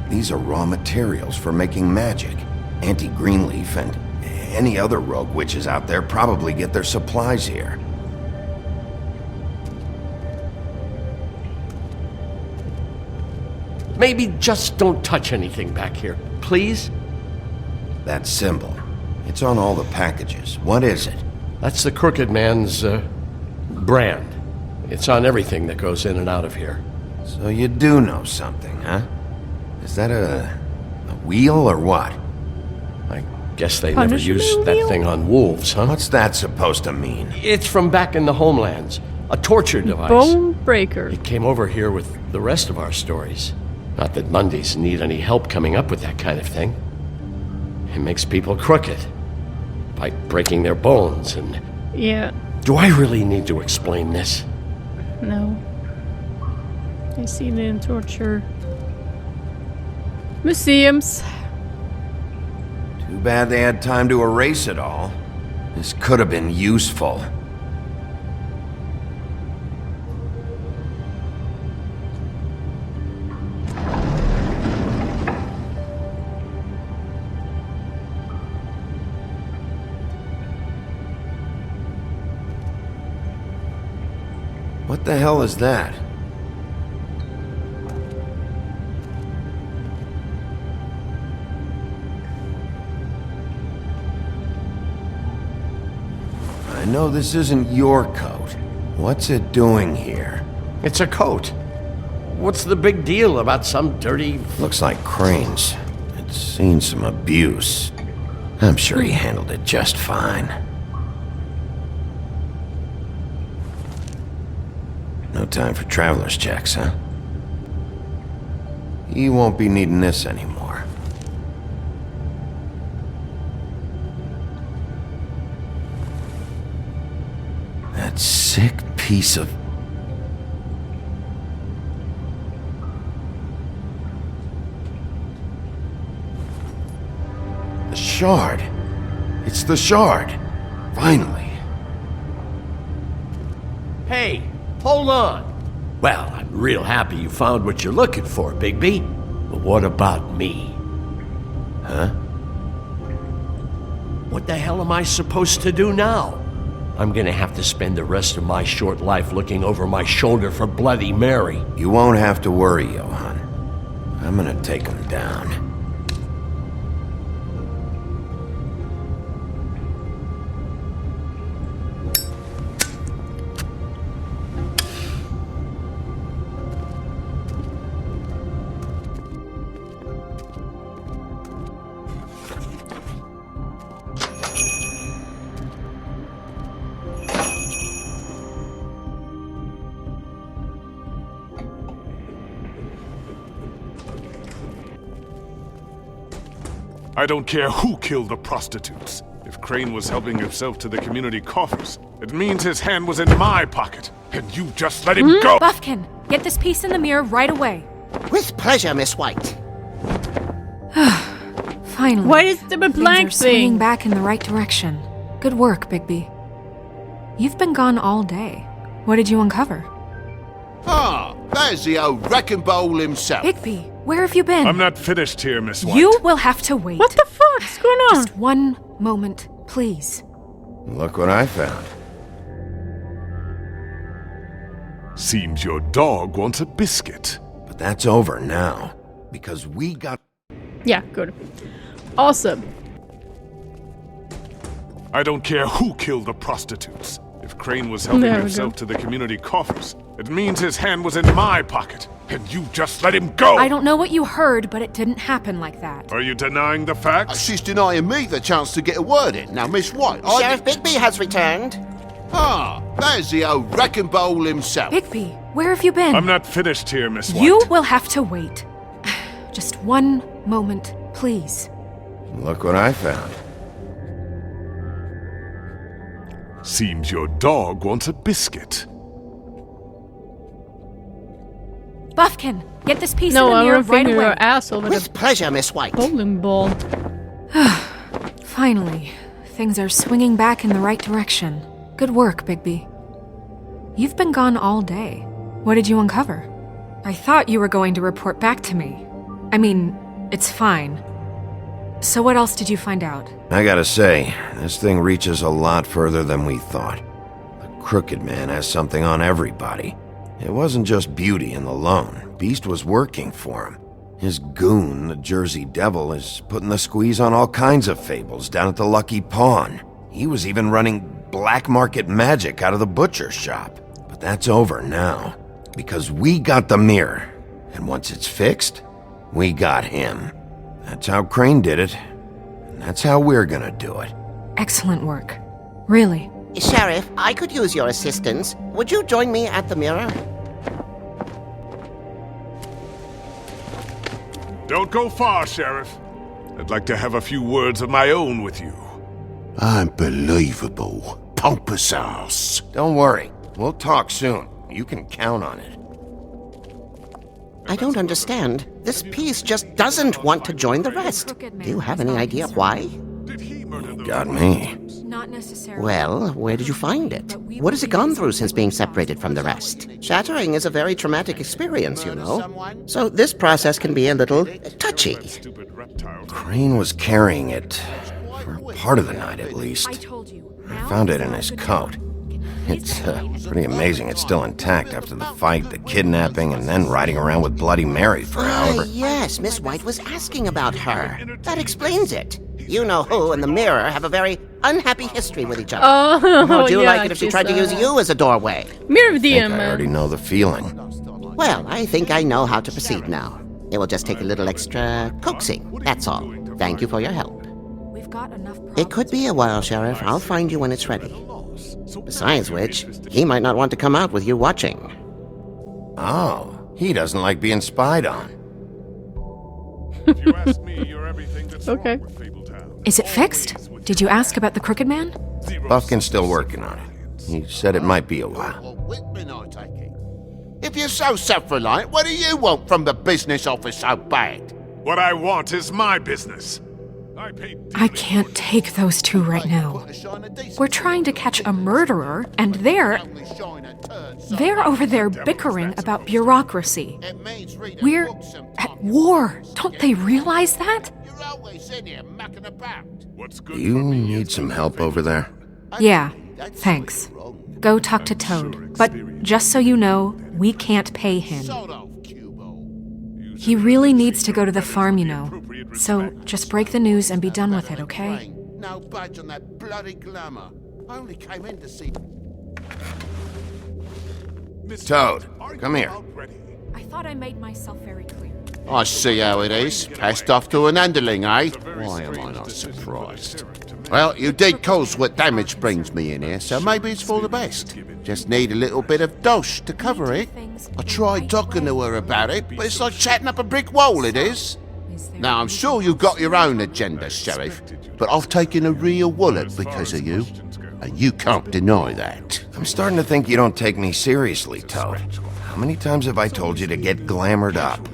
These are raw materials for making magic. Auntie Greenleaf and any other rogue witches out there probably get their supplies here. Maybe just don't touch anything back here, please? That symbol. It's on all the packages. What is it? That's the Crooked Man's, brand. It's on everything that goes in and out of here. So you do know something, huh? Is that a wheel or what? I guess they never used that thing on wolves, huh? What's that supposed to mean? It's from back in the homelands. A torture device. Bone breaker. It came over here with the rest of our stories. Not that Mundies need any help coming up with that kind of thing. It makes people crooked. By breaking their bones and... Yeah. Do I really need to explain this? No. I seen it in torture. Museums. Too bad they had time to erase it all. This could have been useful. What the hell is that? I know this isn't your coat. What's it doing here? It's a coat. What's the big deal about some dirty... Looks like Crane's. It's seen some abuse. I'm sure he handled it just fine. No time for traveler's checks, huh? He won't be needing this anymore. That sick piece of... The shard. It's the shard. Finally. Hey, hold on. Well, I'm real happy you found what you're looking for, Bigby. But what about me? Huh? What the hell am I supposed to do now? I'm gonna have to spend the rest of my short life looking over my shoulder for Bloody Mary. You won't have to worry, Johann. I'm gonna take him down. I don't care who killed the prostitutes. If Crane was helping himself to the community coffers, it means his hand was in my pocket, and you just let him go! Buffkin, get this piece in the mirror right away. With pleasure, Miss White. Finally. What is the blank things are swinging thing? back in the right direction. Good work, Bigby. You've been gone all day. What did you uncover? Ah, there's the old wrecking bowl himself. Bigby, where have you been? I'm not finished here, Miss White. You will have to wait. What the fuck's going on? Just one moment, please. Look what I found. Seems your dog wants a biscuit. But that's over now. Because we got... Yeah, good. Awesome. I don't care who killed the prostitutes. If Crane was helping There we himself go. to the community coffers, it means his hand was in my pocket, and you just let him go! I don't know what you heard, but it didn't happen like that. Are you denying the facts? She's denying me the chance to get a word in. Now, Miss White, Sheriff Bigby has returned. Ah, there's the old wrecking bowl himself. Bigby, where have you been? I'm not finished here, Miss White. You will have to wait. Just one moment, please. Look what I found. Seems your dog wants a biscuit. Buffkin, get this piece No, of the I mirror want to right finger away. your ass over With the pleasure, Miss White. bowling ball. Finally, things are swinging back in the right direction. Good work, Bigby. You've been gone all day. What did you uncover? I thought you were going to report back to me. I mean, it's fine. So what else did you find out? I gotta say, this thing reaches a lot further than we thought. The Crooked Man has something on everybody. It wasn't just Beauty and the Lone. Beast was working for him. His goon, the Jersey Devil, is putting the squeeze on all kinds of fables down at the Lucky Pawn. He was even running black market magic out of the butcher shop. But that's over now, because we got the mirror. And once it's fixed, we got him. That's how Crane did it. And that's how we're gonna do it. Excellent work. Really. Sheriff, I could use your assistance. Would you join me at the mirror? Don't go far, Sheriff. I'd like to have a few words of my own with you. Unbelievable. Pompous ass. Don't worry. We'll talk soon. You can count on it. I don't understand. This piece just doesn't want to join the rest. Do you have any idea why? Got me. Not necessarily. Well, where did you find it? What has it gone through since being separated from the rest? Shattering is a very traumatic experience, you know. So this process can be a little touchy. Crane was carrying it for part of the night, at least. I found it in his coat. It's pretty amazing it's still intact after the fight, the kidnapping, and then riding around with Bloody Mary for however... Yes, Miss White was asking about her. That explains it. You know who and the mirror have a very unhappy history with each other. Oh, How would you yeah, like it if she tried to use you as a doorway? Mirror I think DM, I already know the feeling. Well, I think I know how to proceed now. It will just take a little extra coaxing, that's all. Thank you for your help. We've got enough It could be a while, Sheriff. I'll find you when it's ready. Besides which, he might not want to come out with you watching. Oh, he doesn't like being spied on. If you ask me, you're everything that's Okay. wrong with Fabletown. Is it fixed? Did you ask about the Crooked Man? Buffkin's still working on it. He said it might be a while. If you're so self-reliant, what do you want from the business office so bad? What I want is my business. I can't take those two right now. We're trying to catch a murderer, and they're over there bickering about bureaucracy. We're at war. Don't they realize that? Do you need some help over there? Yeah, thanks. Go talk to Toad. But just so you know, we can't pay him. He really needs to go to the farm, you know. So just break the news and be done with it, okay? No budge on that bloody glamour. I only came in to see... Toad, come here. I thought I made myself very clear. I see how it is. Passed off to an underling, eh? Why am I not surprised? Well, you did cause what damage brings me in here, so maybe it's for the best. Just need a little bit of dosh to cover it. I tried talking to her about it, but it's like chatting up a brick wall, it is. Now, I'm sure you've got your own agenda, Sheriff, but I've taken a real wallet because of you, and you can't deny that. I'm starting to think you don't take me seriously, Toad. How many times have I told you to get glamored up?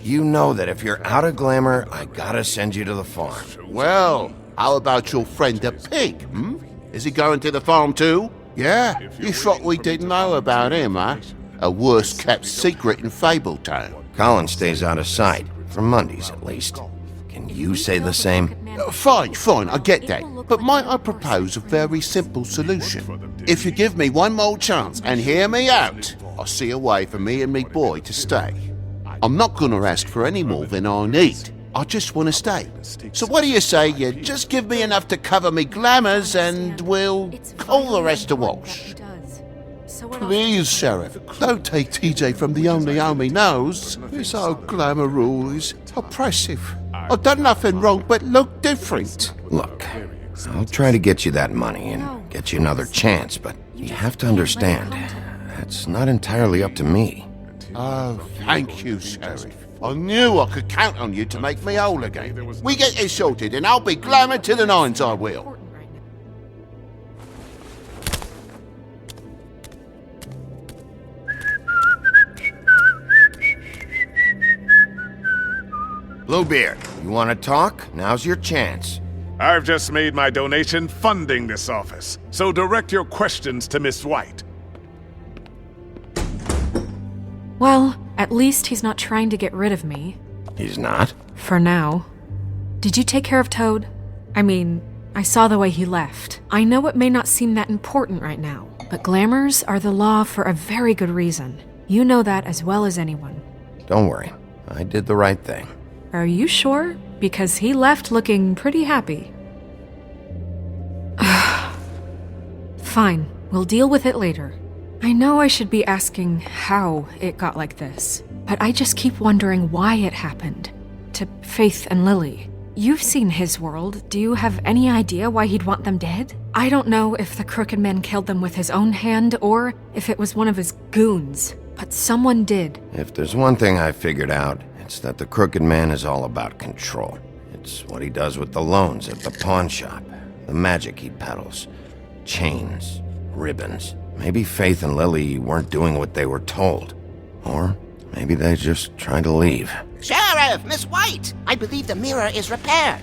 You know that if you're out of glamour, I gotta send you to the farm. Well, how about your friend the pig, hmm? Is he going to the farm too? Yeah? You thought we didn't know about him, huh? A worst-kept secret in Fabletown. Colin stays out of sight, for Mondays at least. Can you say the same? Fine, I get that. But might I propose a very simple solution? If you give me one more chance and hear me out, I'll see a way for me and me boy to stay. I'm not gonna ask for any more than I need. I just want to stay. So what do you say you just give me enough to cover me glamours and we'll call the rest a wash? Please, Sheriff, don't take TJ from the only home he knows. This old glamour rule is oppressive. I've done nothing wrong but look different. Look, I'll try to get you that money and get you another chance, but You have to understand, that's not entirely up to me. Oh, thank you, Sheriff. I knew I could count on you to make me whole again. We get this sorted and I'll be glamour to the nines, I will. Bluebeard, you want to talk? Now's your chance. I've just made my donation funding this office, so direct your questions to Miss White. Well, at least he's not trying to get rid of me. He's not? For now. Did you take care of Toad? I mean, I saw the way he left. I know it may not seem that important right now, but glamours are the law for a very good reason. You know that as well as anyone. Don't worry, I did the right thing. Are you sure? Because he left looking pretty happy. Fine, we'll deal with it later. I know I should be asking how it got like this, but I just keep wondering why it happened. To Faith and Lily. You've seen his world. Do you have any idea why he'd want them dead? I don't know if the Crooked Man killed them with his own hand or if it was one of his goons, but someone did. If there's one thing I figured out, it's that the Crooked Man is all about control. It's what he does with the loans at the pawn shop, the magic he peddles, chains, ribbons. Maybe Faith and Lily weren't doing what they were told. Or maybe they just tried to leave. Sheriff, Miss White! I believe the mirror is repaired.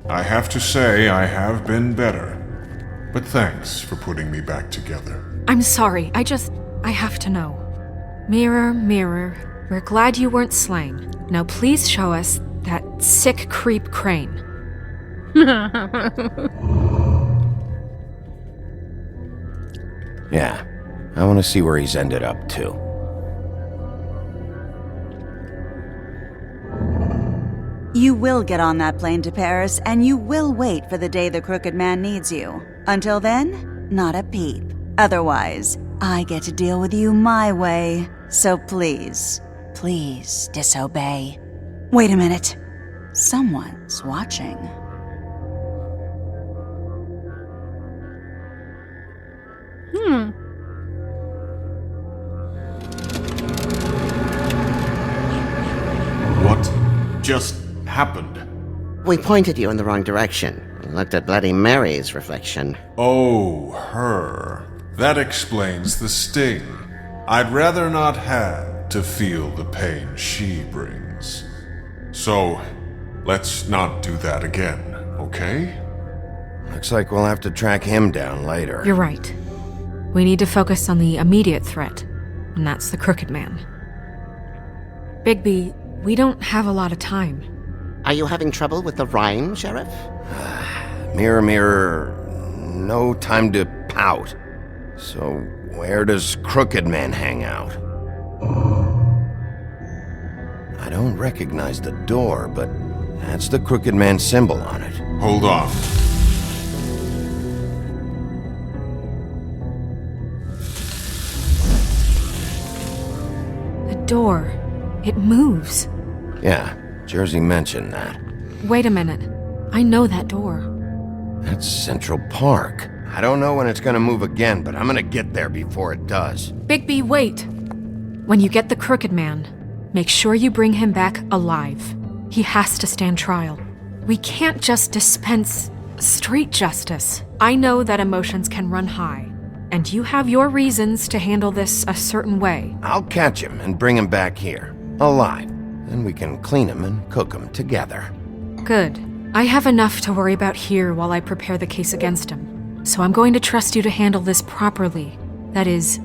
I have to say I have been better. But thanks for putting me back together. I'm sorry, I have to know. Mirror, mirror, we're glad you weren't slain. Now please show us that sick creep Crane. Yeah, I want to see where he's ended up, too. You will get on that plane to Paris, and you will wait for the day the Crooked Man needs you. Until then, not a peep. Otherwise, I get to deal with you my way. So please, please disobey. Wait a minute. Someone's watching. What just happened? We pointed you in the wrong direction and looked at Bloody Mary's reflection. Oh, her. That explains the sting. I'd rather not have to feel the pain she brings. So, let's not do that again, okay? Looks like we'll have to track him down later. You're right. We need to focus on the immediate threat, and that's the Crooked Man. Bigby, we don't have a lot of time. Are you having trouble with the rhyme, Sheriff? Mirror, mirror, no time to pout. So, where does Crooked Man hang out? I don't recognize the door, but that's the Crooked Man symbol on it. Hold on. The door. It moves. Yeah, Jersey mentioned that. Wait a minute. I know that door. That's Central Park. I don't know when it's gonna move again, but I'm gonna get there before it does. Bigby, wait! When you get the Crooked Man, make sure you bring him back alive. He has to stand trial. We can't just dispense street justice. I know that emotions can run high, and you have your reasons to handle this a certain way. I'll catch him and bring him back here, alive. Then we can clean him and cook him together. Good. I have enough to worry about here while I prepare the case against him. So I'm going to trust you to handle this properly. That is,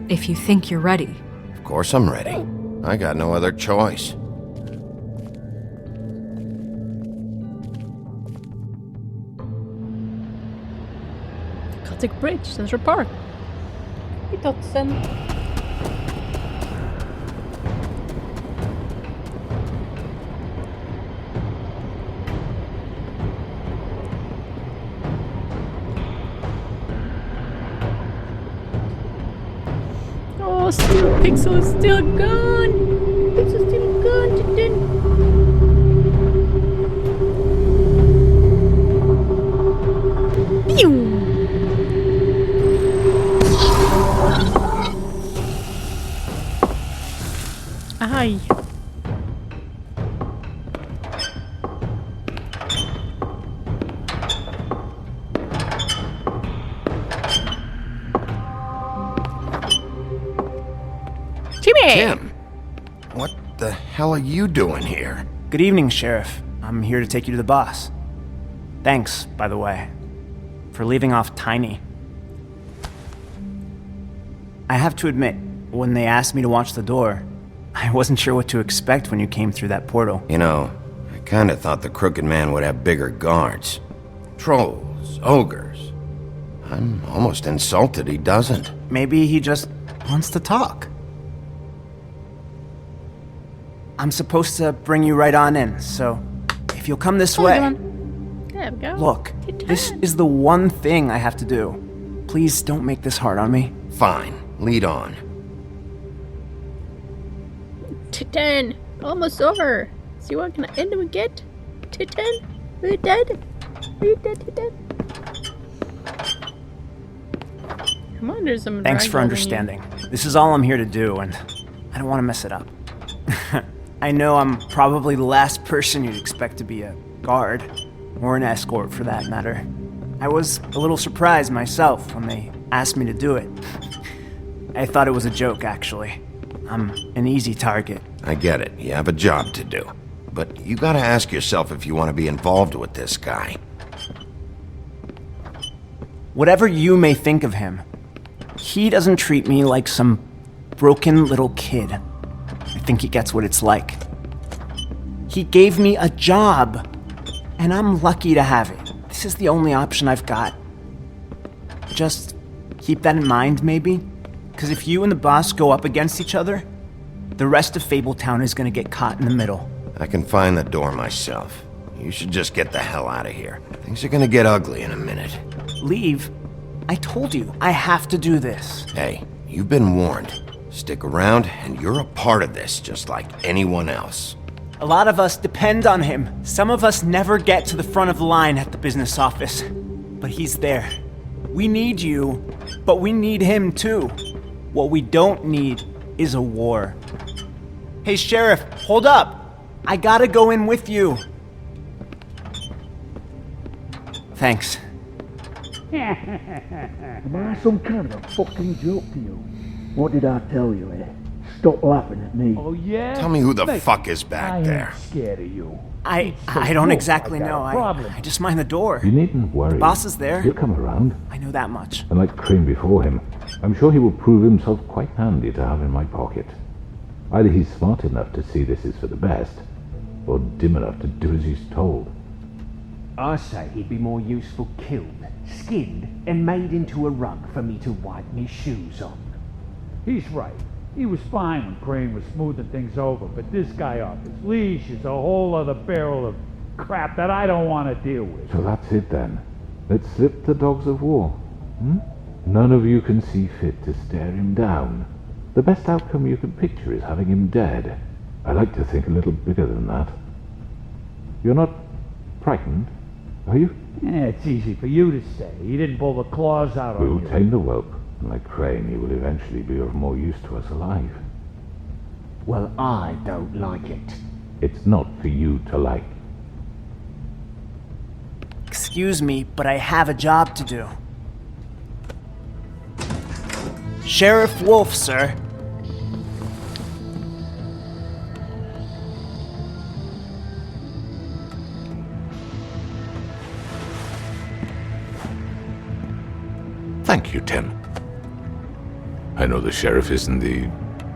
if you think you're ready. Of course I'm ready. I got no other choice. Celtic Bridge, Central Park. I Dotsen. Oh, still Pixel is still gone. Pixel's still gone. Pew! Tim, what the hell are you doing here? Good evening, Sheriff. I'm here to take you to the boss. Thanks, by the way, for leaving off Tiny. I have to admit, when they asked me to watch the door, I wasn't sure what to expect when you came through that portal. You know, I kinda thought the Crooked Man would have bigger guards. Trolls, ogres. I'm almost insulted he doesn't. Maybe he just wants to talk. I'm supposed to bring you right on in, so if you'll come this way. There we go. Look, this is the one thing I have to do. Please don't make this hard on me. Fine, lead on. Titan, almost over. See what kind of end we get? Titan, are you dead? Are you dead, Titan? Come on, there's some. Thanks for understanding. This is all I'm here to do, and I don't want to mess it up. I know I'm probably the last person you'd expect to be a guard, or an escort for that matter. I was a little surprised myself when they asked me to do it. I thought it was a joke, actually. I'm an easy target. I get it, you have a job to do. But you gotta ask yourself if you want to be involved with this guy. Whatever you may think of him, he doesn't treat me like some broken little kid. I think he gets what it's like. He gave me a job, and I'm lucky to have it. This is the only option I've got. Just keep that in mind, maybe? Because if you and the boss go up against each other, the rest of Fabletown is gonna get caught in the middle. I can find the door myself. You should just get the hell out of here. Things are gonna get ugly in a minute. Leave? I told you, I have to do this. Hey, you've been warned. Stick around, and you're a part of this, just like anyone else. A lot of us depend on him. Some of us never get to the front of the line at the business office. But he's there. We need you, but we need him too. What we don't need is a war. Hey, Sheriff, hold up! I gotta go in with you. Thanks. Am I some kind of a fucking joke to you? What did I tell you, eh? Stop laughing at me. Oh, yeah? Tell me who the fuck is back there. I'm scared of you. I don't exactly know. I just mind the door. You needn't worry. The boss is there. He'll come around. I know that much. And like Crane before him, I'm sure he will prove himself quite handy to have in my pocket. Either he's smart enough to see this is for the best, or dim enough to do as he's told. I say he'd be more useful killed, skinned, and made into a rug for me to wipe me shoes on. He's right. He was fine when Crane was smoothing things over, but this guy off his leash is a whole other barrel of crap that I don't want to deal with. So that's it then. Let's slip the dogs of war. None of you can see fit to stare him down. The best outcome you can picture is having him dead. I like to think a little bigger than that. You're not frightened, are you? Yeah, it's easy for you to say. He didn't pull the claws out on We'll you. tame the whelp, and like Crane, he will eventually be of more use to us alive. Well, I don't like it. It's not for you to like. Excuse me, but I have a job to do. Sheriff Wolf, sir. Thank you, Tim. I know the sheriff isn't the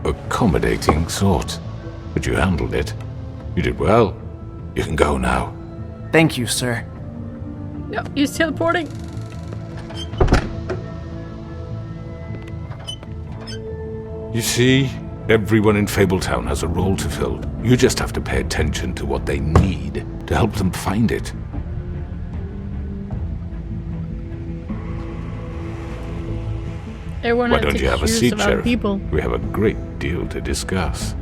accommodating sort, but you handled it. You did well. You can go now. Thank you, sir. No, he's teleporting. You see, everyone in Fabletown has a role to fill. You just have to pay attention to what they need to help them find it. Everyone Why has don't to you have a choose seat, about Sheriff? people. We have a great deal to discuss.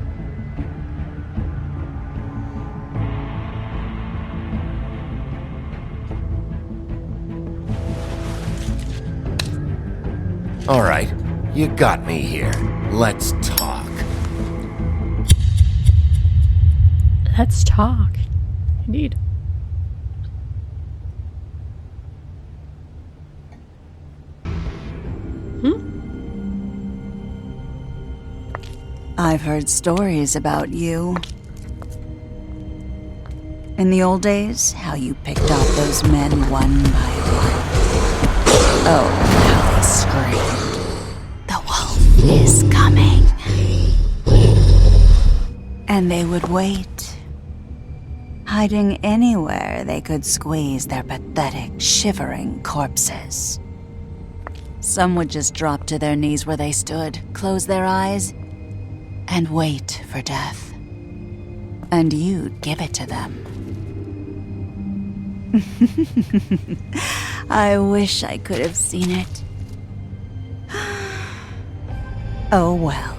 All right, you got me here. Let's talk. Let's talk. Indeed. I've heard stories about you. In the old days, how you picked off those men one by one. Oh, how they screamed. The wolf is coming. And they would wait, hiding anywhere they could squeeze their pathetic, shivering corpses. Some would just drop to their knees where they stood, close their eyes, and wait for death. And you'd give it to them. I wish I could have seen it. Oh well.